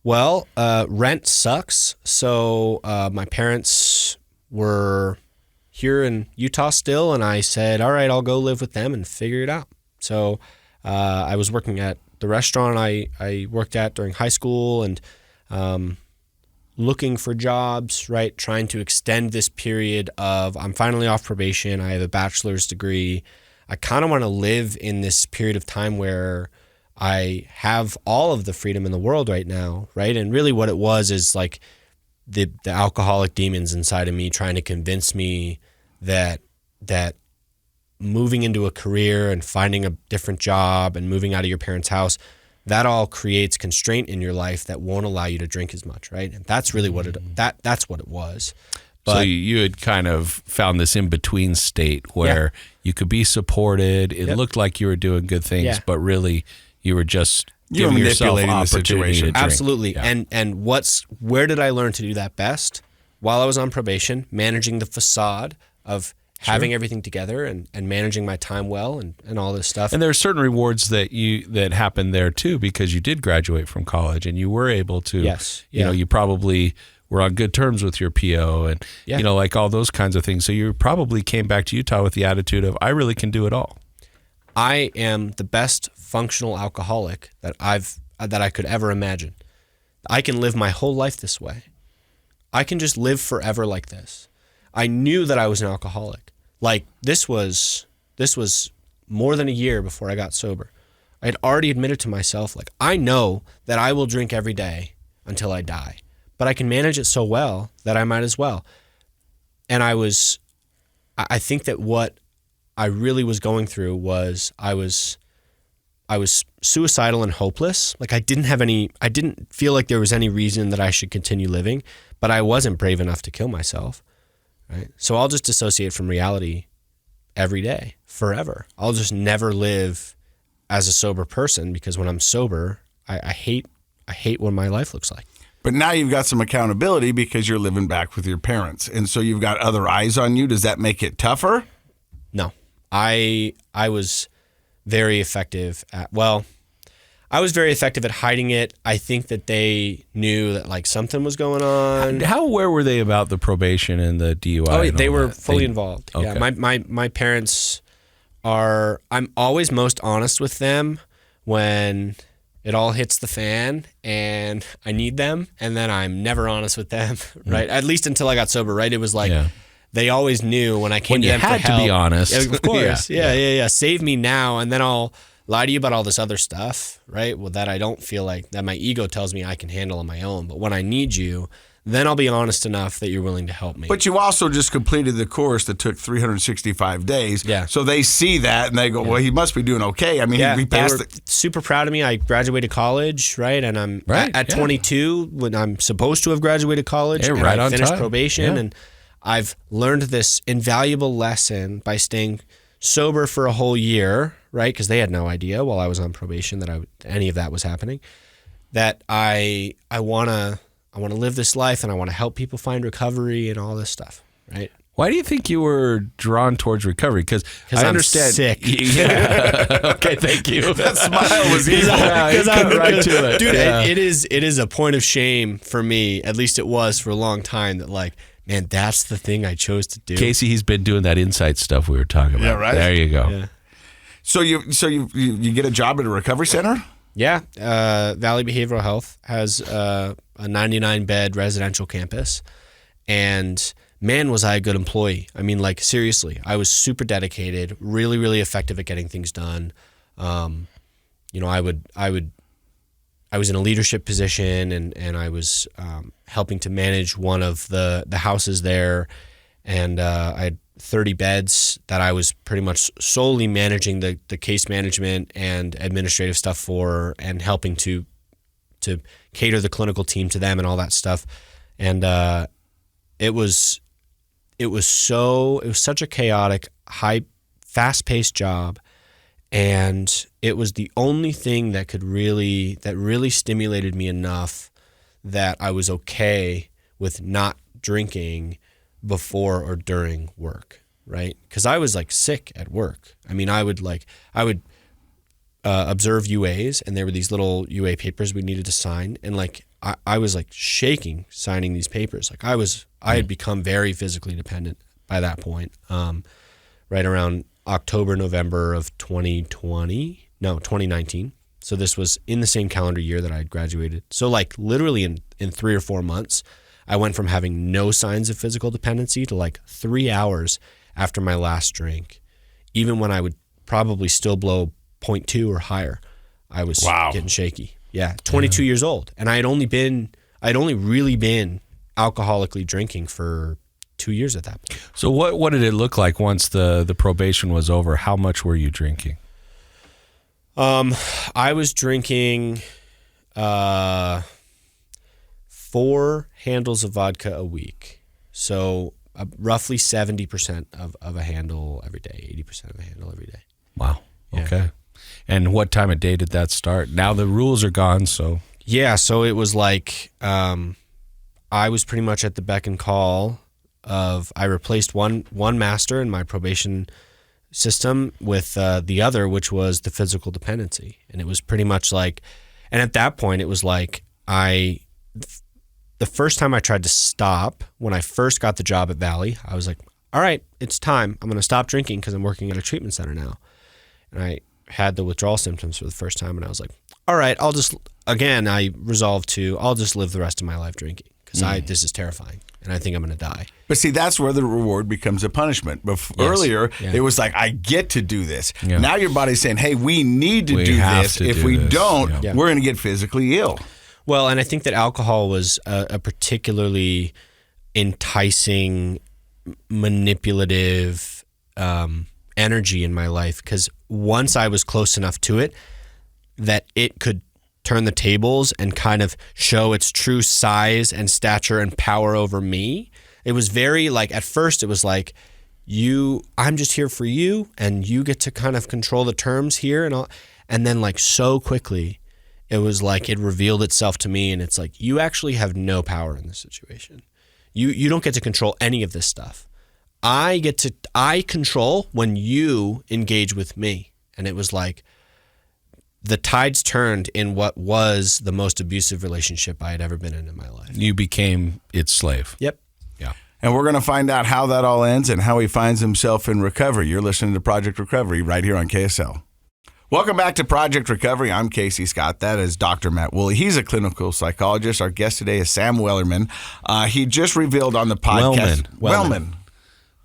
Well, rent sucks. So my parents were here in Utah still, and I said, all right, I'll go live with them and figure it out. So I was working at the restaurant I worked at during high school, and looking for jobs, right? Trying to extend this period of, I'm finally off probation. I have a bachelor's degree. I kind of want to live in this period of time where I have all of the freedom in the world right now, right? And really what it was is like the alcoholic demons inside of me trying to convince me that moving into a career and finding a different job and moving out of your parents' house, that all creates constraint in your life that won't allow you to drink as much, right? And that's really what that's what it was. But, so you had kind of found this in-between state where you could be supported. It looked like you were doing good things, but really you were just giving yourself opportunity to drink. Absolutely. Yeah. And where did I learn to do that best? While I was on probation, managing the facade of having everything together and managing my time well and all this stuff. And there are certain rewards that happen there too, because you did graduate from college and you were able to, you probably were on good terms with your PO and, like all those kinds of things. So you probably came back to Utah with the attitude of, I really can do it all. I am the best functional alcoholic that I could ever imagine. I can live my whole life this way. I can just live forever like this. I knew that I was an alcoholic. Like this was more than a year before I got sober. I had already admitted to myself, like, I know that I will drink every day until I die, but I can manage it so well that I might as well. And I think that what I really was going through was I was suicidal and hopeless. Like I didn't feel like there was any reason that I should continue living, but I wasn't brave enough to kill myself. Right? So I'll just dissociate from reality every day, forever. I'll just never live as a sober person because when I'm sober, I hate what my life looks like. But now you've got some accountability because you're living back with your parents. And so you've got other eyes on you. Does that make it tougher? No. I was very effective at hiding it. I think that they knew that like something was going on. How aware were they about the probation and the DUI? Oh, they were fully involved. Okay. Yeah, my parents are. I'm always most honest with them when it all hits the fan and I need them, and then I'm never honest with them. Right, at least until I got sober. Right, it was like. Yeah. They always knew when I came to them for help. When you had to be honest. Yeah, of course. Yeah. Save me now, and then I'll lie to you about all this other stuff, right? Well, that I don't feel like, that my ego tells me I can handle on my own. But when I need you, then I'll be honest enough that you're willing to help me. But you also just completed the course that took 365 days. Yeah. So they see that and they go, well, he must be doing okay. I mean, he passed it. Super proud of me. I graduated college, right? And I'm at 22 when I'm supposed to have graduated college. Yeah, and right I on finished time. probation. Yeah. And I've learned this invaluable lesson by staying sober for a whole year, right? Because they had no idea while I was on probation that any of that was happening. That I want to live this life and I want to help people find recovery and all this stuff, right? Why do you think you were drawn towards recovery? Because I I'm understand. sick. Yeah. Okay, thank you. That smile was evil. Because I'm right to it. Dude, Yeah. it is a point of shame for me, at least it was for a long time, that like, man, that's the thing I chose to do. Casey, he's been doing that insight stuff we were talking about. Yeah, right. There you go. Yeah. So you get a job at a recovery center? Yeah, Valley Behavioral Health has a 99-bed residential campus, and man, was I a good employee. I mean, like, seriously, I was super dedicated, really, really effective at getting things done. You know, I was in a leadership position, and I was helping to manage one of the houses there, and I had 30 beds that I was pretty much solely managing the case management and administrative stuff for, and helping to cater the clinical team to them and all that stuff. And it was such a chaotic, fast-paced job, and it was the only thing that really stimulated me enough that I was okay with not drinking before or during work, right? Because I was like sick at work. I mean, I would observe UAs, and there were these little UA papers we needed to sign, and like I was like shaking signing these papers. Like I had become very physically dependent by that point. Right around October, November of 2019. So this was in the same calendar year that I had graduated. So like literally in 3 or 4 months, I went from having no signs of physical dependency to like 3 hours after my last drink. Even when I would probably still blow 0.2 or higher, I was getting shaky. Yeah, 22 years old. And I'd only really been alcoholically drinking for 2 years at that point. So what did it look like once the probation was over? How much were you drinking? I was drinking 4 handles of vodka a week. So roughly 70% of a handle every day, 80% of a handle every day. Wow. Yeah. Okay. And what time of day did that start? Now the rules are gone, so. Yeah, so it was like I was pretty much at the beck and call of, I replaced one master in my probation system with the other, which was the physical dependency. And it was pretty much like, and at that point it was like the first time I tried to stop, when I first got the job at Valley, I was like, all right, it's time. I'm going to stop drinking because I'm working at a treatment center now. And I had the withdrawal symptoms for the first time, and I was like, all right, I resolved I'll just live the rest of my life drinking because this is terrifying and I think I'm going to die. But see, that's where the reward becomes a punishment. Earlier, it was like, I get to do this. Yeah. Now your body's saying, hey, we need to do have this. to If do we this. don't, Yeah. we're going to get physically ill. Well, and I think that alcohol was a particularly enticing, manipulative energy in my life, because once I was close enough to it that it could turn the tables and kind of show its true size and stature and power over me, it was very like, at first it was like, I'm just here for you and you get to kind of control the terms here and all. And then like so quickly, it was like it revealed itself to me, and it's like, you actually have no power in this situation. You don't get to control any of this stuff. I control when you engage with me. And it was like the tides turned in what was the most abusive relationship I had ever been in my life. You became its slave. Yep. Yeah. And we're going to find out how that all ends and how he finds himself in recovery. You're listening to Project Recovery right here on KSL. Welcome back to Project Recovery. I'm Casey Scott. That is Dr. Matt Woolley. He's a clinical psychologist. Our guest today is Sam Wellman. He just revealed on the podcast. Wellman.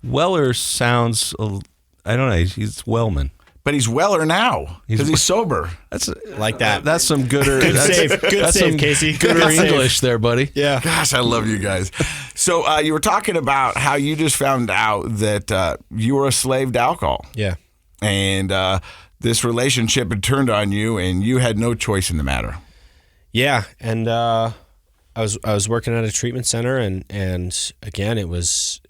Weller sounds, I don't know, he's Wellman. But he's weller now because he's sober. That's like that. That's some gooder. Good save. Good save, Casey. Gooder English there, buddy. Yeah. Gosh, I love you guys. So you were talking about how you just found out that you were a slave to alcohol. Yeah. And this relationship had turned on you, and you had no choice in the matter. Yeah, and I was working at a treatment center, and again, it was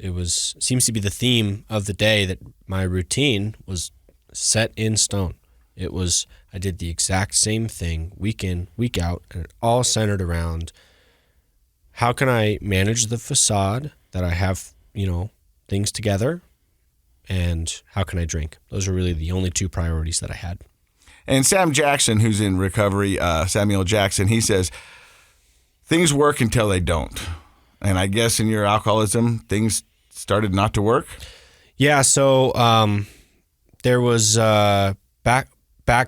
seems to be the theme of the day that my routine was set in stone. I did the exact same thing week in, week out, and it all centered around how can I manage the facade that I have, things together, and how can I drink? Those are really the only two priorities that I had. And Sam Jackson, who's in recovery, Samuel Jackson, he says, things work until they don't. And I guess in your alcoholism, things started not to work? Yeah, so there was, back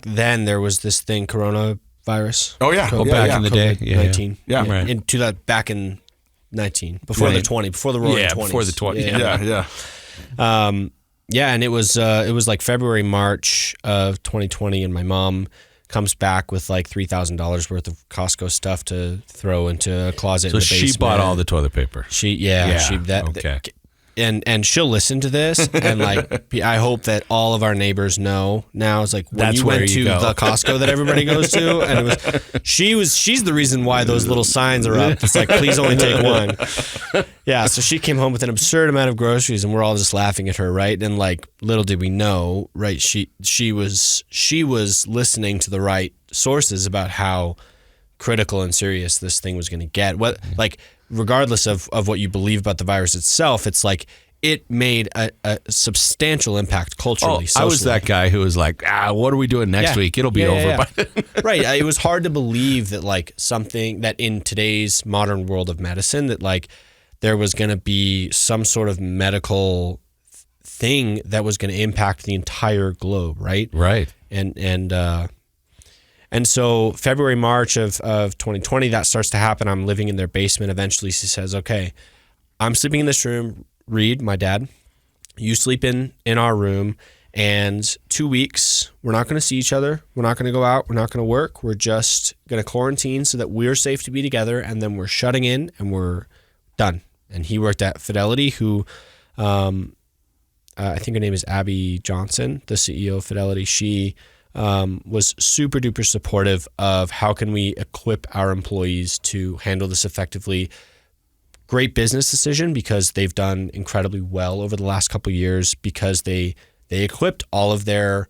then, there was this thing, coronavirus. Oh, yeah. Back in the day. COVID-19. Yeah. Right. Back in 19, before the 20, before the roaring 20s. Before the 20. Yeah, and it was like February, March of 2020, and my mom comes back with like $3,000 worth of Costco stuff to throw into a closet in the basement. So she bought all the toilet paper. Okay. And she'll listen to this, and like I hope that all of our neighbors know now. It's like when That's you where went you to go. the Costco that everybody goes to, and she's the reason why those little signs are up. It's like, please only take one. Yeah, so she came home with an absurd amount of groceries, and we're all just laughing at her, right? And like, little did we know, right? She was listening to the right sources about how critical and serious this thing was going to get. What, like, regardless of what you believe about the virus itself, it's like it made a substantial impact culturally, socially. I was that guy who was like, what are we doing next week? It'll be over by then. Right. It was hard to believe that like something that in today's modern world of medicine, that like there was going to be some sort of medical thing that was going to impact the entire globe. Right. Right. And so February, March of 2020, that starts to happen. I'm living in their basement. Eventually she says, okay, I'm sleeping in this room. Reed, my dad, you sleep in our room, and 2 weeks, we're not going to see each other. We're not going to go out. We're not going to work. We're just going to quarantine so that we're safe to be together. And then we're shutting in and we're done. And he worked at Fidelity, who, I think her name is Abby Johnson, the CEO of Fidelity. She was super duper supportive of how can we equip our employees to handle this effectively. Great business decision, because they've done incredibly well over the last couple of years, because they equipped all of their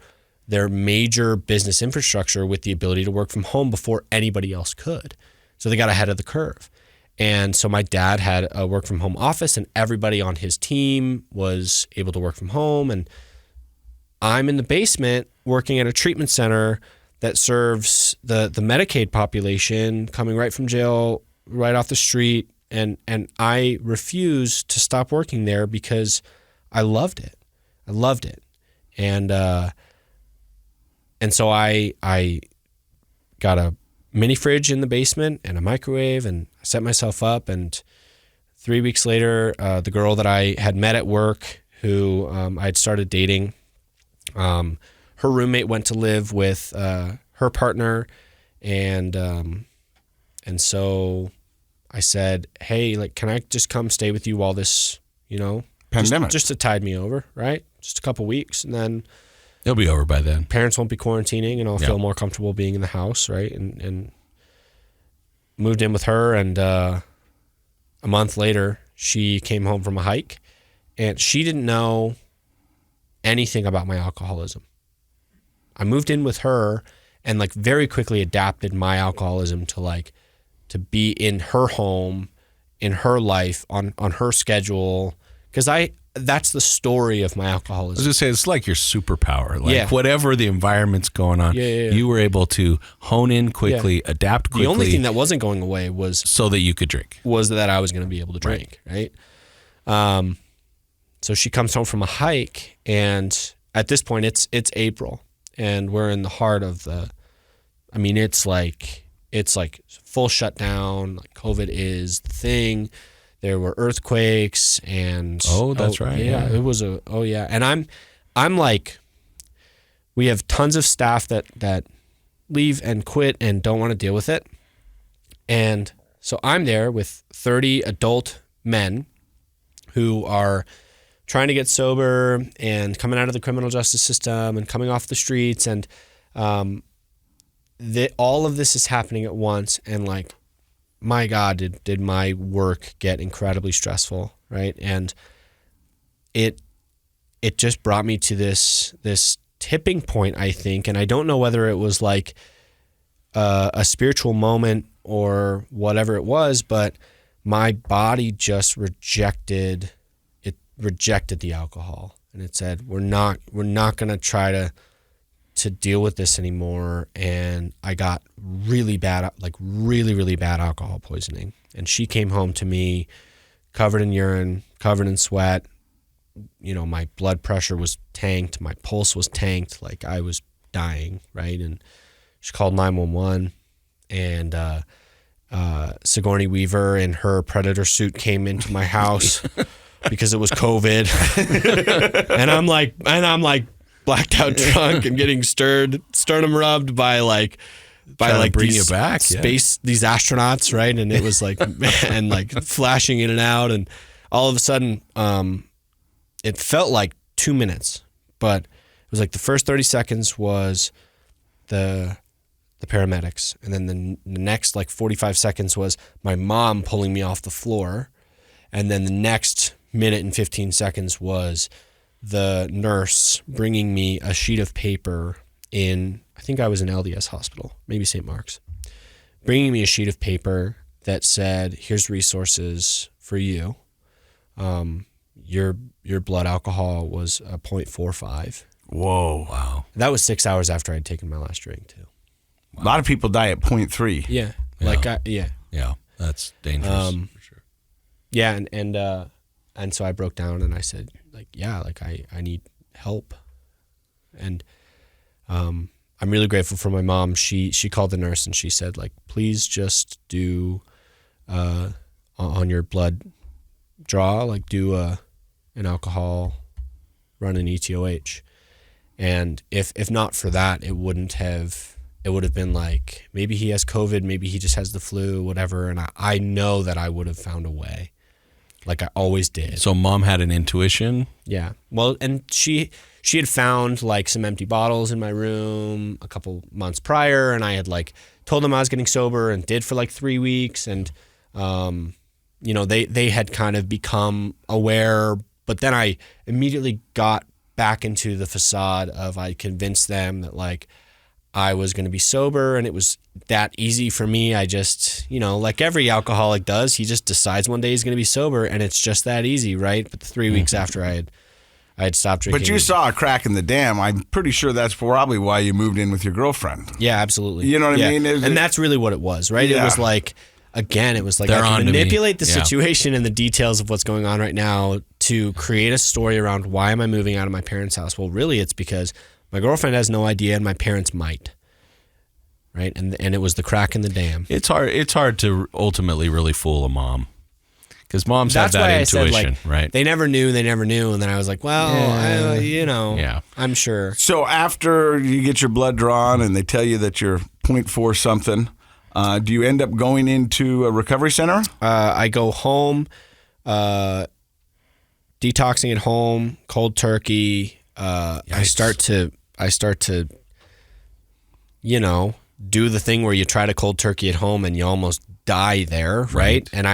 major business infrastructure with the ability to work from home before anybody else could. So they got ahead of the curve. And so my dad had a work from home office, and everybody on his team was able to work from home. And I'm in the basement working at a treatment center that serves the Medicaid population coming right from jail, right off the street. And I refused to stop working there because I loved it. And so I got a mini fridge in the basement and a microwave, and I set myself up. And 3 weeks later, the girl that I had met at work, who I had started dating, her roommate went to live with her partner, and so I said, hey, like, can I just come stay with you while this, pandemic, just to tide me over, right? Just a couple weeks, and then It'll be over by then. Parents won't be quarantining, and I'll feel more comfortable being in the house, right? And moved in with her, and a month later, she came home from a hike, and she didn't know anything about my alcoholism. I moved in with her and like very quickly adapted my alcoholism to be in her home, in her life, on her schedule. Because that's the story of my alcoholism. I was going to say, it's like your superpower. Like whatever the environment's going on, you were able to hone in quickly, adapt quickly. The only thing that wasn't going away was so that you could drink. Was that I was going to be able to drink, right? So she comes home from a hike, and at this point it's April, and we're in the heart of it's like full shutdown. Like COVID is the thing. There were earthquakes and that's right. Yeah, it was and I'm like, we have tons of staff that leave and quit and don't want to deal with it. And so I'm there with 30 adult men who are trying to get sober and coming out of the criminal justice system and coming off the streets. And all of this is happening at once. And like, my God, did my work get incredibly stressful, right? And it just brought me to this tipping point, I think. And I don't know whether it was like a spiritual moment or whatever it was, but my body just rejected the alcohol, and it said, we're not going to try to deal with this anymore. And I got really bad, like really, really bad alcohol poisoning. And she came home to me covered in urine, covered in sweat. You know, my blood pressure was tanked. My pulse was tanked. Like I was dying. Right. And she called 911, and, Sigourney Weaver in her Predator suit came into my house because it was COVID. and I'm like blacked out drunk and getting sternum rubbed by these these astronauts, right? And it was like, and like flashing in and out, and all of a sudden, it felt like 2 minutes, but it was like the first 30 seconds was the paramedics, and then the next like 45 seconds was my mom pulling me off the floor, and then the next minute and 15 seconds was the nurse bringing me a sheet of paper in, I think I was in LDS hospital, maybe St. Mark's, bringing me a sheet of paper that said, here's resources for you. Your blood alcohol was a 0.45. Whoa. Wow. That was 6 hours after I'd taken my last drink too. Wow. A lot of people die at 0.3. Yeah. Yeah. That's dangerous for sure. Yeah. And so I broke down and I said, like, yeah, like I need help. And I'm really grateful for my mom. She called the nurse and she said, like, please just do on your blood draw, like do an alcohol, run an ETOH. And if not for that, it would have been like, maybe he has COVID, maybe he just has the flu, whatever. And I know that I would have found a way. Like I always did. So mom had an intuition? Yeah. Well, and she had found like some empty bottles in my room a couple months prior, and I had like told them I was getting sober and did for like 3 weeks. And, you know, they had kind of become aware, but then I immediately got back into the facade of, I convinced them that like I was going to be sober, and it was that easy for me. I just, you know, like every alcoholic does, he just decides one day he's going to be sober, and it's just that easy, right? But the 3 weeks after I had stopped drinking. But you saw a crack in the dam. I'm pretty sure that's probably why you moved in with your girlfriend. Yeah, absolutely. You know what I mean? And that's really what it was, right? Yeah. It was like, again, it was like They're I on can to me. manipulate the Yeah. situation and the details of what's going on right now to create a story around why am I moving out of my parents' house? Well, really, it's because my girlfriend has no idea and my parents might. Right, and it was the crack in the dam. It's hard to ultimately really fool a mom, because moms have that intuition, I said, like, right? They never knew, and then I was like, well, Yeah. I'm sure. So after you get your blood drawn and they tell you that you're 0.4 something, do you end up going into a recovery center? I go home, detoxing at home, cold turkey. I start to, you know, do the thing where you try to cold turkey at home and you almost die there, right? And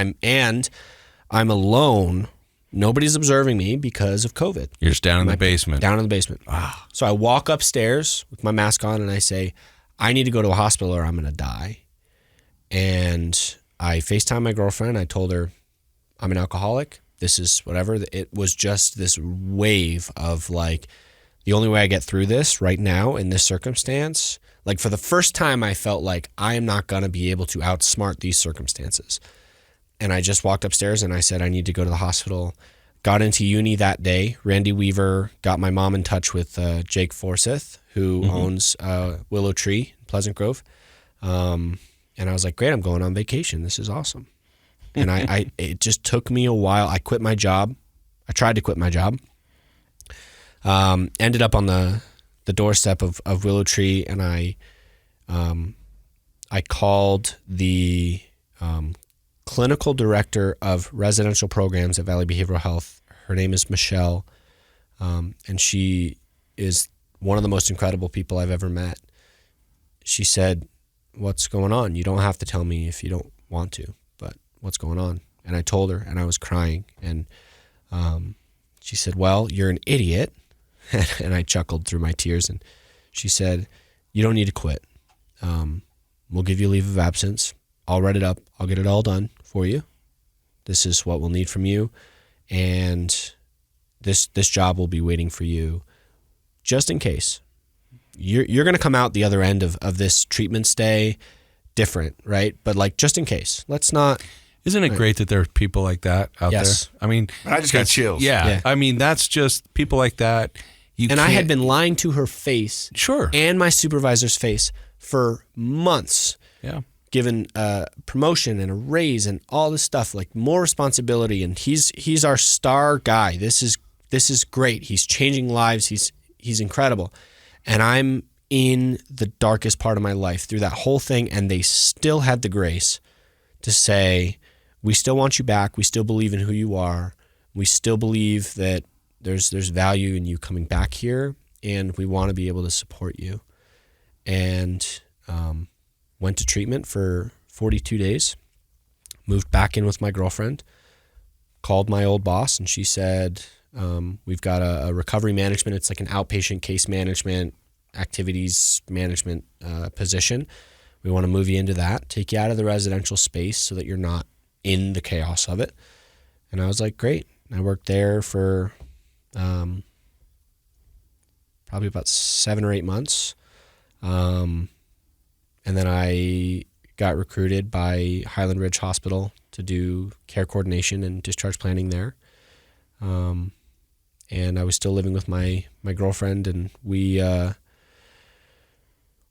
I'm alone. Nobody's observing me because of COVID. You're just down in the basement. Down in the basement. So I walk upstairs with my mask on and I say, I need to go to a hospital or I'm going to die. And I FaceTime my girlfriend. I told her I'm an alcoholic. This is whatever. It was just this wave of like, the only way I get through this right now in this circumstance, like for the first time, I felt like I am not going to be able to outsmart these circumstances. And I just walked upstairs and I said, I need to go to the hospital. Got into uni that day. Randy Weaver got my mom in touch with Jake Forsyth, who owns Willow Tree in Pleasant Grove. And I was like, great, I'm going on vacation. This is awesome. And it just took me a while. I quit my job. I tried to quit my job. Ended up on the the doorstep of Willow Tree, and I called the clinical director of residential programs at Valley Behavioral Health. Her name is Michelle, and she is one of the most incredible people I've ever met. She said, "What's going on? You don't have to tell me if you don't want to, but what's going on?" And I told her, and I was crying, and she said, "Well, you're an idiot." And I chuckled through my tears, and she said, "You don't need to quit. We'll give you leave of absence. I'll write it up. I'll get it all done for you. This is what we'll need from you, and this job will be waiting for you just in case. You're going to come out the other end of this treatment stay different, right? But like, just in case, let's not." Isn't it great that there are people like that out there? I mean, I just got chills. Yeah. I mean, that's just people like that. I had been lying to her face, and my supervisor's face for months. Yeah, given a promotion and a raise and all this stuff, like more responsibility, and he's our star guy. This is great. He's changing lives. He's incredible, and I'm in the darkest part of my life through that whole thing, and they still had the grace to say, "We still want you back. We still believe in who you are. We still believe that there's value in you coming back here, and we want to be able to support you." And went to treatment for 42 days, moved back in with my girlfriend, called my old boss, and she said, "We've got a recovery management. It's like an outpatient case management, activities management position. We want to move you into that, take you out of the residential space so that you're not in the chaos of it." And I was like, great. I worked there for probably about 7 or 8 months. And then I got recruited by Highland Ridge Hospital to do care coordination and discharge planning there. And I was still living with my girlfriend, and we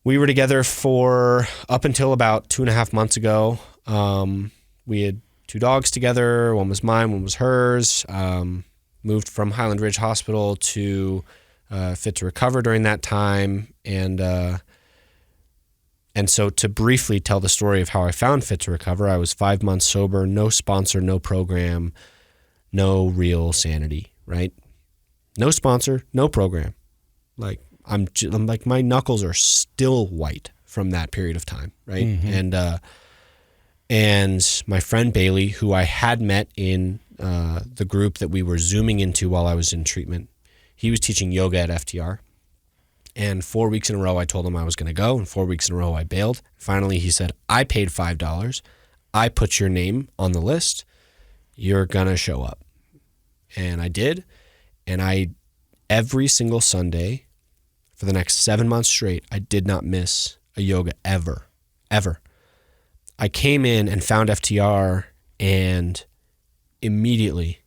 were together for up until about 2.5 months ago. We had 2 dogs together. One was mine, one was hers. Moved from Highland Ridge Hospital to Fit to Recover during that time. And so to briefly tell the story of how I found Fit to Recover, I was 5 months sober, no sponsor, no program, no real sanity, right? No sponsor, no program. Like I'm like, my knuckles are still white from that period of time, right? Mm-hmm. And my friend Bailey, who I had met in the group that we were Zooming into while I was in treatment, he was teaching yoga at FTR. And 4 weeks in a row, I told him I was going to go. And 4 weeks in a row, I bailed. Finally, he said, "I paid $5. I put your name on the list. You're going to show up." And I did. And every single Sunday for the next 7 months straight, I did not miss a yoga ever. I came in and found FTR, and immediately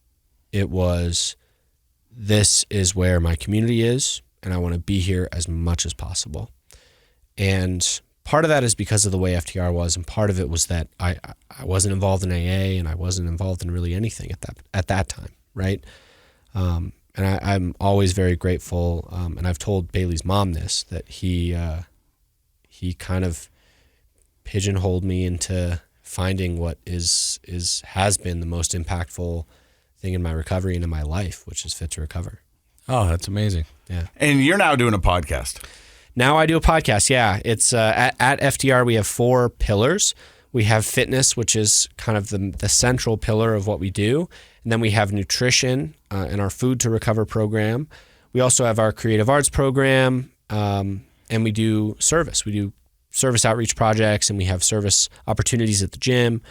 it was, this is where my community is, and I want to be here as much as possible. And part of that is because of the way FTR was, and part of it was that I wasn't involved in AA, and I wasn't involved in really anything at that time, right? And I'm always very grateful, and I've told Bailey's mom this, that he kind of pigeonholed me into finding what has been the most impactful thing in my recovery and in my life, which is Fit to Recover. Oh, that's amazing. Yeah. And you're now doing a podcast. Now I do a podcast, yeah. It's at FTR, we have 4 pillars. We have fitness, which is kind of the central pillar of what we do. And then we have nutrition and our Food to Recover program. We also have our creative arts program, and we do service. We do service outreach projects, and we have service opportunities at the gym.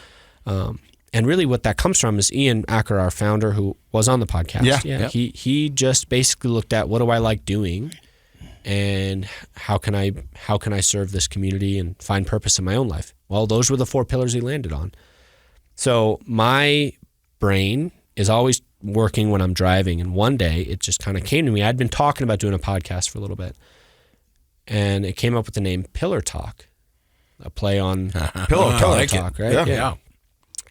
And really what that comes from is Ian Acker, our founder, who was on the podcast. Yeah. He just basically looked at, what do I like doing, and how can I serve this community and find purpose in my own life? Well, those were the 4 pillars he landed on. So my brain is always working when I'm driving, and one day it just kind of came to me. I'd been talking about doing a podcast for a little bit, and it came up with the name Pillar Talk, a play on Pillow Talk, right? Yeah.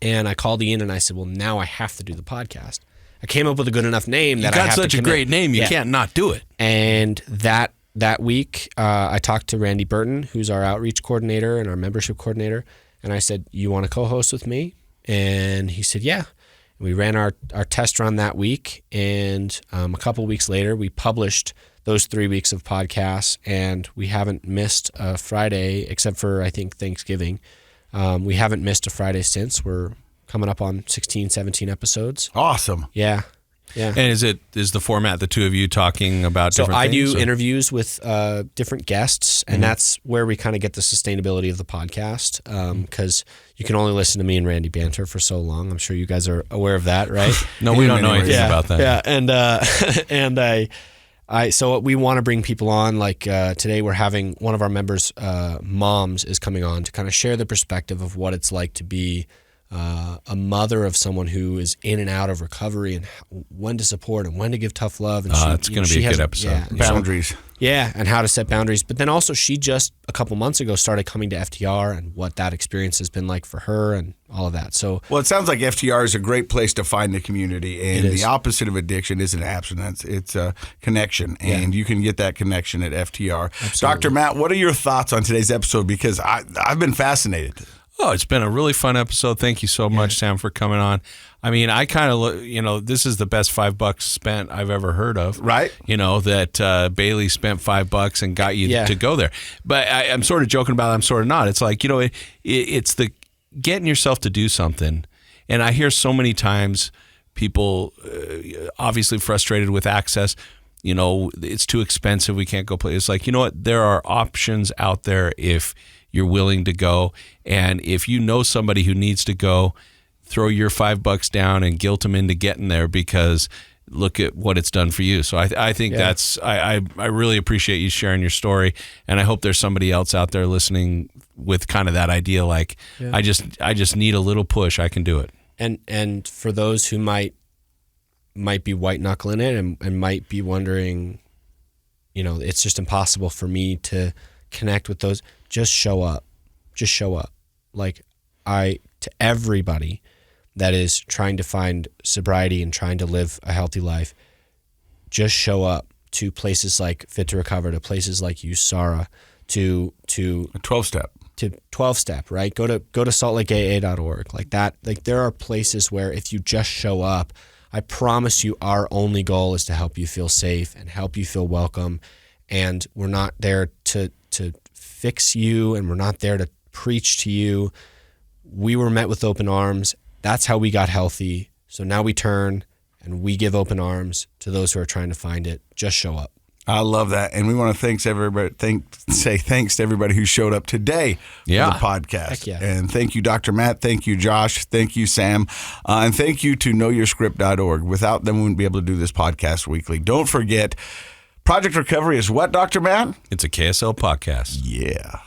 And I called Ian and I said, well, now I have to do the podcast. I came up with a good enough name that I have to got such a great name, you can't not do it. And that that week, I talked to Randy Burton, who's our outreach coordinator and our membership coordinator. And I said, you want to co-host with me? And he said, yeah. And we ran our test run that week. And a couple weeks later, we published those 3 weeks of podcasts. And we haven't missed a Friday, except for, I think, Thanksgiving. We haven't missed a Friday since. We're coming up on 16, 17 episodes. Awesome. Yeah. Yeah. And is the format the two of you talking about different things? So I do interviews with different guests, and that's where we kind of get the sustainability of the podcast, because you can only listen to me and Randy banter for so long. I'm sure you guys are aware of that, right? No, we don't know anything about that. Yeah, and so we want to bring people on. Like today, we're having one of our members' moms is coming on to kind of share the perspective of what it's like to be a mother of someone who is in and out of recovery, and when to support and when to give tough love. And it's going to be a good episode. Yeah, Boundaries. And how to set boundaries. But then also she just a couple months ago started coming to FTR, and what that experience has been like for her and all of that. So, well, it sounds like FTR is a great place to find the community, and the opposite of addiction isn't abstinence, it's a connection, and you can get that connection at FTR. Absolutely. Dr. Matt, what are your thoughts on today's episode? Because I've been fascinated. Oh, it's been a really fun episode. Thank you so much, Sam, for coming on. I mean, I kind of look, this is the best $5 spent I've ever heard of. Right. That Bailey spent $5 and got you to go there. But I'm sort of joking about it. I'm sort of not. It's like, it's the getting yourself to do something. And I hear so many times people obviously frustrated with access. It's too expensive. We can't go play. It's like, you know what? There are options out there if you're willing to go. And if you know somebody who needs to go, throw your $5 down and guilt them into getting there, because look at what it's done for you. So I think I really appreciate you sharing your story. And I hope there's somebody else out there listening with kind of that idea. Like, I just need a little push. I can do it. And for those who might be white knuckling it and might be wondering, it's just impossible for me to connect with those. Just show up. Like, to everybody that is trying to find sobriety and trying to live a healthy life, just show up to places like Fit to Recover, to places like USARA, to a 12-step. To 12-step, right? Go to saltlakeaa.org. Like that. Like, there are places where if you just show up, I promise you our only goal is to help you feel safe and help you feel welcome. And we're not there to fix you, and we're not there to preach to you. We were met with open arms. That's how we got healthy. So now we turn and we give open arms to those who are trying to find it. Just show up. I love that. And we want to say thanks to everybody who showed up today for the podcast. Heck yeah. And thank you, Dr. Matt. Thank you, Josh. Thank you, Sam. And thank you to knowyourscript.org. Without them, we wouldn't be able to do this podcast weekly. Don't forget, Project Recovery is what, Dr. Matt? It's a KSL podcast. Yeah.